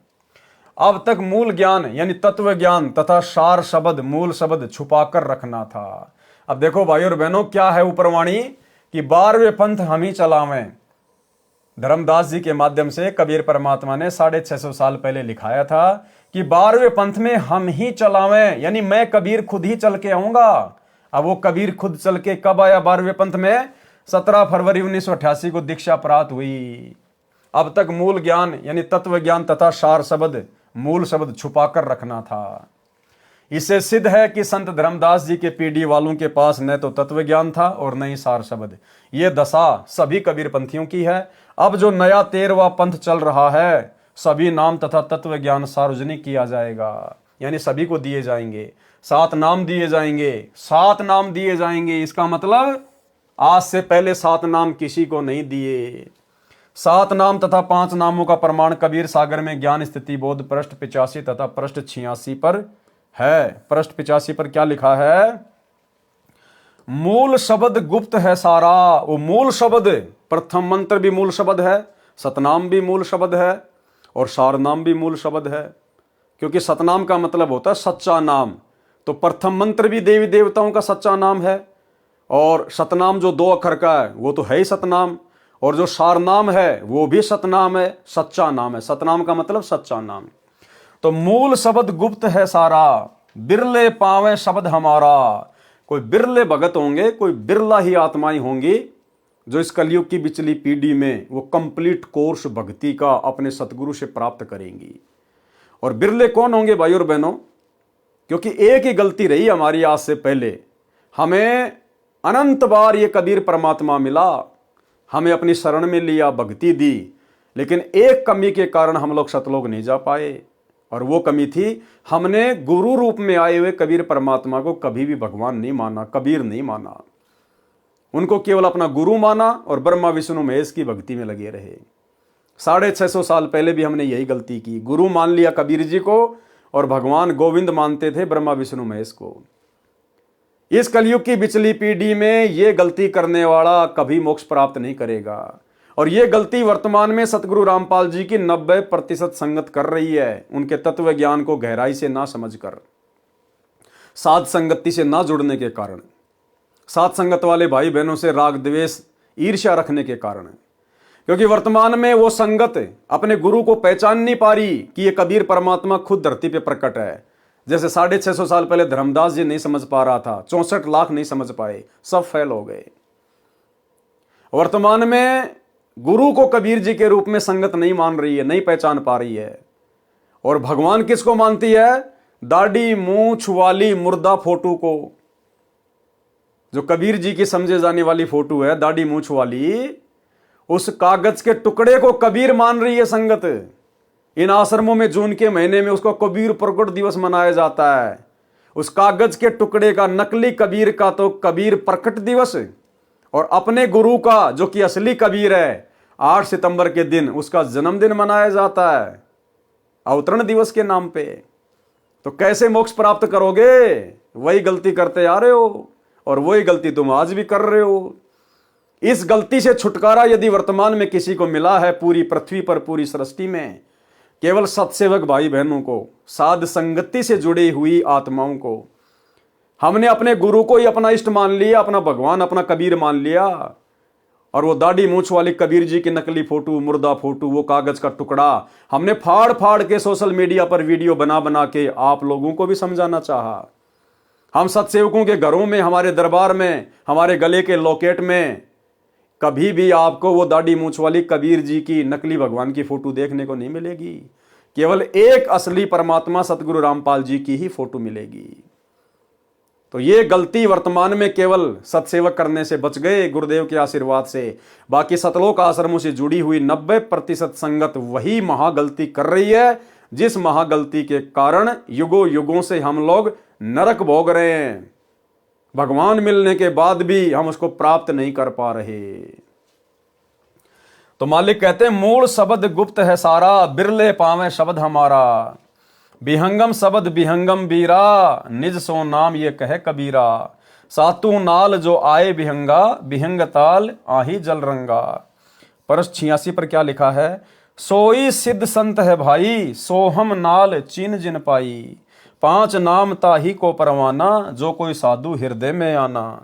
अब तक मूल ज्ञान यानी तत्व ज्ञान तथा सार शब्द मूल शब्द छुपाकर रखना था। अब देखो भाई और बहनों, क्या है ऊपरवाणी कि 12वें पंथ हम ही चलावें। धर्मदास जी के माध्यम से कबीर परमात्मा ने 650 साल पहले लिखाया था कि 12वें पंथ में हम ही चलावें, यानी मैं कबीर खुद ही चल के आऊंगा। अब वो कबीर खुद चल के कब आया 12वें पंथ में? 17 फरवरी 1988 को दीक्षा प्राप्त हुई। अब तक मूल ज्ञान यानी तत्व ज्ञान तथा सार शब्द मूल शब्द छुपाकर रखना था। इससे सिद्ध है कि संत धर्मदास जी के पीढ़ी वालों के पास न तो तत्व ज्ञान था और न ही सार शब्द। ये दशा सभी कबीर पंथियों की है। अब जो नया 13वां पंथ चल रहा है, सभी नाम तथा तत्व ज्ञान सार्वजनिक किया जाएगा, यानी सभी को दिए जाएंगे। 7 नाम दिए जाएंगे, 7 नाम दिए जाएंगे। इसका मतलब आज से पहले 7 नाम किसी को नहीं दिए। 7 नाम तथा 5 नामों का प्रमाण कबीर सागर में ज्ञान स्थिति बोध पृष्ठ 85 तथा पृष्ठ 86 पर है। पृष्ठ 85 पर क्या लिखा है? मूल शब्द गुप्त है सारा। वो मूल शब्द, प्रथम मंत्र भी मूल शब्द है, सतनाम भी मूल शब्द है और सार नाम भी मूल शब्द है। क्योंकि सतनाम का मतलब होता है सच्चा नाम, तो प्रथम मंत्र भी देवी देवताओं का सच्चा नाम है और सतनाम जो 2 अक्षर का है वो तो है ही सतनाम, और जो सार नाम है वो भी सतनाम है, सच्चा नाम है। सतनाम का मतलब सच्चा नाम। तो मूल शब्द गुप्त है सारा, बिरले पावे शब्द हमारा। कोई बिरले भगत होंगे, कोई बिरला ही आत्माएं होंगी जो इस कलयुग की बिचली पीढ़ी में वो कंप्लीट कोर्स भक्ति का अपने सतगुरु से प्राप्त करेंगी। और बिरले कौन होंगे भाई और बहनों? क्योंकि एक ही गलती रही हमारी आज से पहले, हमें अनंत बार ये कबीर परमात्मा मिला, हमें अपनी शरण में लिया, भक्ति दी, लेकिन एक कमी के कारण हम लोग सतलोक नहीं जा पाए। और वो कमी थी, हमने गुरु रूप में आए हुए कबीर परमात्मा को कभी भी भगवान नहीं माना, कबीर नहीं माना। उनको केवल अपना गुरु माना और ब्रह्मा विष्णु महेश की भक्ति में लगे रहे। 650 साल पहले भी हमने यही गलती की, गुरु मान लिया कबीर जी को और भगवान गोविंद मानते थे ब्रह्मा विष्णु महेश को। इस कलयुग की बिचली पीढ़ी में ये गलती करने वाला कभी मोक्ष प्राप्त नहीं करेगा। और ये गलती वर्तमान में सतगुरु रामपाल जी की 90% संगत कर रही है, उनके तत्व ज्ञान को गहराई से ना समझकर, साध संगति से ना जुड़ने के कारण, साध संगत वाले भाई बहनों से राग द्वेष ईर्ष्या रखने के कारण। क्योंकि वर्तमान में वो संगत अपने गुरु को पहचान नहीं पा रही कि ये कबीर परमात्मा खुद धरती पे प्रकट है। जैसे 650 साल पहले धर्मदास जी नहीं समझ पा रहा था, 64 लाख नहीं समझ पाए, सब फेल हो गए। वर्तमान में गुरु को कबीर जी के रूप में संगत नहीं मान रही है, नहीं पहचान पा रही है। और भगवान किसको मानती है? दाढ़ी मूंछ वाली मुर्दा फोटो को। जो कबीर जी की समझे जाने वाली फोटो है, दाढ़ी मूंछ वाली, उस कागज के टुकड़े को कबीर मान रही है संगत। इन आश्रमों में जून के महीने में उसको कबीर प्रकट दिवस मनाया जाता है। उस कागज के टुकड़े का, नकली कबीर का तो कबीर प्रकट दिवस, और अपने गुरु का जो कि असली कबीर है 8 सितंबर के दिन उसका जन्मदिन मनाया जाता है अवतरण दिवस के नाम पे। तो कैसे मोक्ष प्राप्त करोगे? वही गलती करते आ रहे हो और वही गलती तुम आज भी कर रहे हो। इस गलती से छुटकारा यदि वर्तमान में किसी को मिला है पूरी पृथ्वी पर, पूरी सृष्टि में, केवल सत्सेवक भाई बहनों को, साध संगति से जुड़ी हुई आत्माओं को। हमने अपने गुरु को ही अपना इष्ट मान लिया, अपना भगवान, अपना कबीर मान लिया, और वो दाढ़ी मूंछ वाली कबीर जी की नकली फोटो, मुर्दा फोटो, वो कागज का टुकड़ा हमने फाड़ फाड़ के सोशल मीडिया पर वीडियो बना बना के आप लोगों को भी समझाना चाहा। हम सत्सेवकों के घरों में, हमारे दरबार में, हमारे गले के लॉकेट में कभी भी आपको वो दाढ़ी मूंछ वाली कबीर जी की नकली भगवान की फोटो देखने को नहीं मिलेगी। केवल एक असली परमात्मा सतगुरु रामपाल जी की ही फोटो मिलेगी। तो ये गलती वर्तमान में केवल सत्सेवक करने से बच गए गुरुदेव के आशीर्वाद से। बाकी सतलोक आश्रमों से जुड़ी हुई 90% संगत वही महागलती कर रही है, जिस महागलती के कारण युगों युगों से हम लोग नरक भोग रहे हैं। भगवान मिलने के बाद भी हम उसको प्राप्त नहीं कर पा रहे। तो मालिक कहते हैं, मूल शब्द गुप्त है सारा, बिरले पावे शब्द हमारा। बिहंगम शब्द बिहंगम बीरा, निज सो नाम ये कहे कबीरा। सातू नाल जो आए बिहंगा, बिहंग ताल आही जल रंगा। परस 86 पर क्या लिखा है? सोई सिद्ध संत है भाई, सोहम नाल चीन जिन पाई। 5 नाम ताही को परवाना, जो कोई साधु हृदय में आना।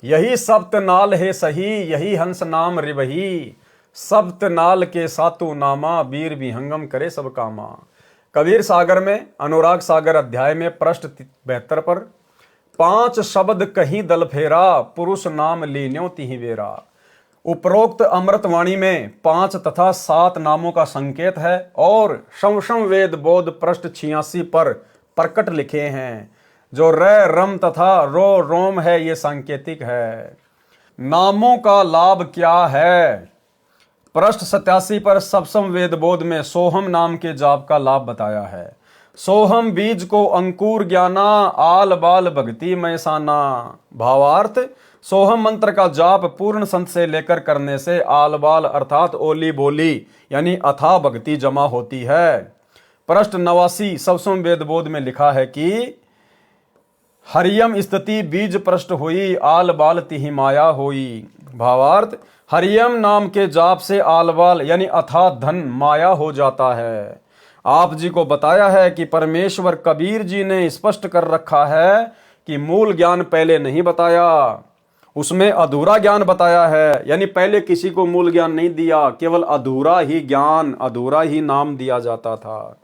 यही सप्त नाल है सही, यही हंस नाम रिवही। सप्त नाल के सातु नामा, बीर बिहंगम करे सब कामा। कबीर सागर में, अनुराग सागर अध्याय में पृष्ठ 72 पर 5 शब्द कहीं दल फेरा, पुरुष नाम लीन्यो तिहि बेरा। उपरोक्त अमृतवाणी में 5 तथा 7 नामों का संकेत है और शमशम वेद बोध पृष्ठ 86 पर प्रकट लिखे हैं। जो र रम तथा रो रोम है, ये सांकेतिक है। नामों का लाभ क्या है? पृष्ठ 87 पर सप्तम वेद बोध में सोहम नाम के जाप का लाभ बताया है। सोहम बीज को अंकुर ज्ञाना, आल बाल भक्ति में साना। भावार्थ, सोहम मंत्र का जाप पूर्ण संत से लेकर करने से आल बाल अर्थात ओली बोली यानी अथाह भक्ति जमा होती है। पृष्ठ 89 सप्तम वेद बोध में लिखा है कि हरियम स्थिति बीज पृष्ठ हुई, आल बाल तिहि माया होई। भावार्थ, हरियम नाम के जाप से आलवाल यानी अथाह धन माया हो जाता है। आप जी को बताया है कि परमेश्वर कबीर जी ने स्पष्ट कर रखा है कि मूल ज्ञान पहले नहीं बताया, उसमें अधूरा ज्ञान बताया है। यानी पहले किसी को मूल ज्ञान नहीं दिया, केवल अधूरा ही ज्ञान, अधूरा ही नाम दिया जाता था।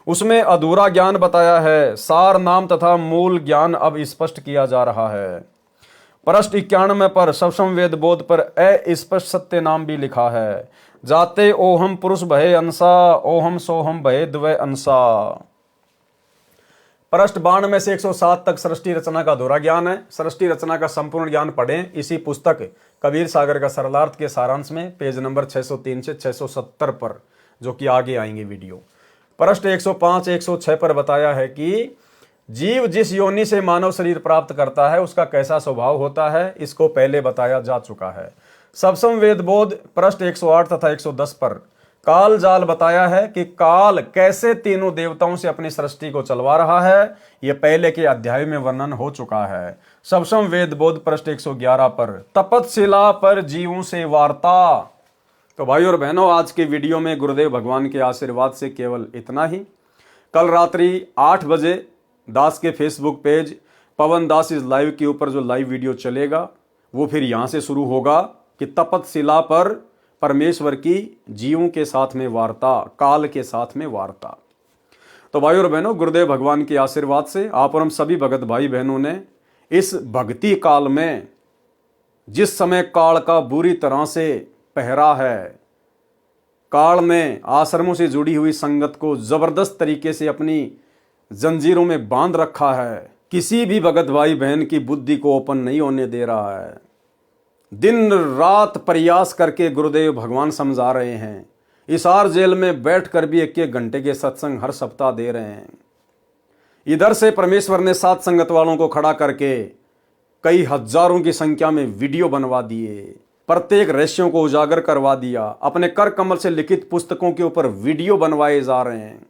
उसमें अधूरा ज्ञान बताया है। सार नाम तथा मूल ज्ञान अब स्पष्ट किया जा रहा है। पृष्ठ 91 पर सप्तम वेद बोध पर अस्पष्ट सत्य नाम भी लिखा है। जाते ओहम पुरुष भय अंसा, ओहम सोहम भय द्वय अंसा। पृष्ठ 92 में से 107 तक सृष्टि रचना का अधूरा ज्ञान है। सृष्टि रचना का संपूर्ण ज्ञान पढ़ें इसी पुस्तक कबीर सागर का सरलार्थ के सारांश में, पेज नंबर 603 से 670 पर, जो कि आगे आएंगे वीडियो। पृष्ठ 105 106 पर बताया है कि जीव जिस योनि से मानव शरीर प्राप्त करता है उसका कैसा स्वभाव होता है, इसको पहले बताया जा चुका है। सप्तम वेद बोध पृष्ठ 108 तथा 110 पर काल जाल बताया है कि काल कैसे तीनों देवताओं से अपनी सृष्टि को चलवा रहा है, यह पहले के अध्याय में वर्णन हो चुका है। सप्तम वेद बोध पृष्ठ 111 पर तपतशिला पर जीवों से वार्ता। तो भाई और बहनों, आज के वीडियो में गुरुदेव भगवान के आशीर्वाद से केवल इतना ही। कल रात्रि 8 बजे दास के Facebook page Pawan Das is live के ऊपर जो लाइव वीडियो चलेगा वो फिर यहां से शुरू होगा कि तपतशिला पर परमेश्वर की जीवों के साथ में वार्ता, काल के साथ में वार्ता। तो भाई और बहनों, गुरुदेव भगवान के आशीर्वाद से आप और हम सभी भगत भाई बहनों ने इस भक्ति काल में जिस समय काल का बुरी तरह से पहरा है। काल ने आश्रमों से जुड़ी हुई संगत को जबरदस्त तरीके से अपनी जंजीरों में बांध रखा है। किसी भी भगत भाई बहन की बुद्धि को ओपन नहीं होने दे रहा है। दिन रात प्रयास करके गुरुदेव भगवान समझा रहे हैं। हिसार जेल में बैठकर भी 1-1 घंटे के सत्संग हर सप्ताह दे रहे हैं। इधर से परमेश्वर ने सात संगत वालों को खड़ा करके कई हजारों की संख्या में वीडियो बनवा दिए, प्रत्येक रहस्यों को उजागर करवा दिया। अपने कर कमल से लिखित पुस्तकों के ऊपर वीडियो बनवाए जा रहे हैं।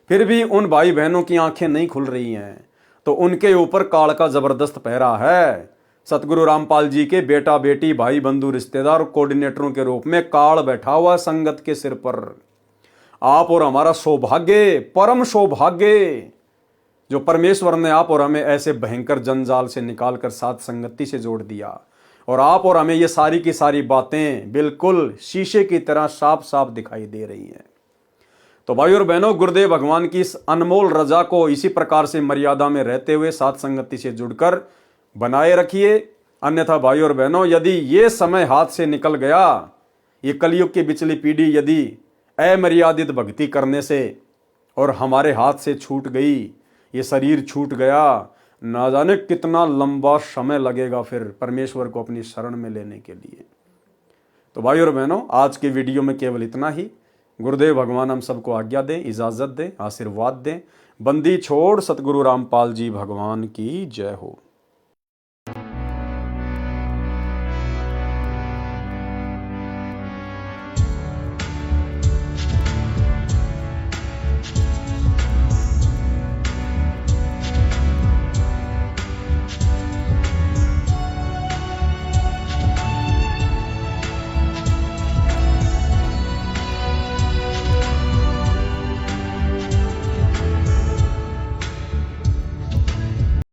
फिर भी उन भाई बहनों की आंखें नहीं खुल रही हैं, तो उनके ऊपर काल का जबरदस्त पहरा है। सतगुरु रामपाल जी के बेटा बेटी भाई बंधु रिश्तेदार और कोऑर्डिनेटरों के रूप में काल बैठा हुआ संगत के सिर पर। आप और हमारा सौभाग्य, परम सौभाग्य, जो परमेश्वर ने आप और हमें ऐसे भयंकर जंजाल से निकालकर साथ संगति से जोड़ दिया, और आप और हमें ये सारी की सारी बातें बिल्कुल शीशे की तरह साफ साफ दिखाई दे रही हैं। तो भाई और बहनों, गुरुदेव भगवान की इस अनमोल रजा को इसी प्रकार से मर्यादा में रहते हुए साथ संगति से जुड़कर बनाए रखिए। अन्यथा भाई और बहनों, यदि ये समय हाथ से निकल गया, ये कलयुग की बिचली पीढ़ी यदि अमर्यादित भक्ति करने से और हमारे हाथ से छूट गई, ये शरीर छूट गया, ना जाने कितना लंबा समय लगेगा फिर परमेश्वर को अपनी शरण में लेने के लिए। तो भाई और बहनों, आज के वीडियो में केवल इतना ही। गुरुदेव भगवान हम सबको आज्ञा दें, इजाजत दें, आशीर्वाद दें। बंदी छोड़ सतगुरु रामपाल जी भगवान की जय हो।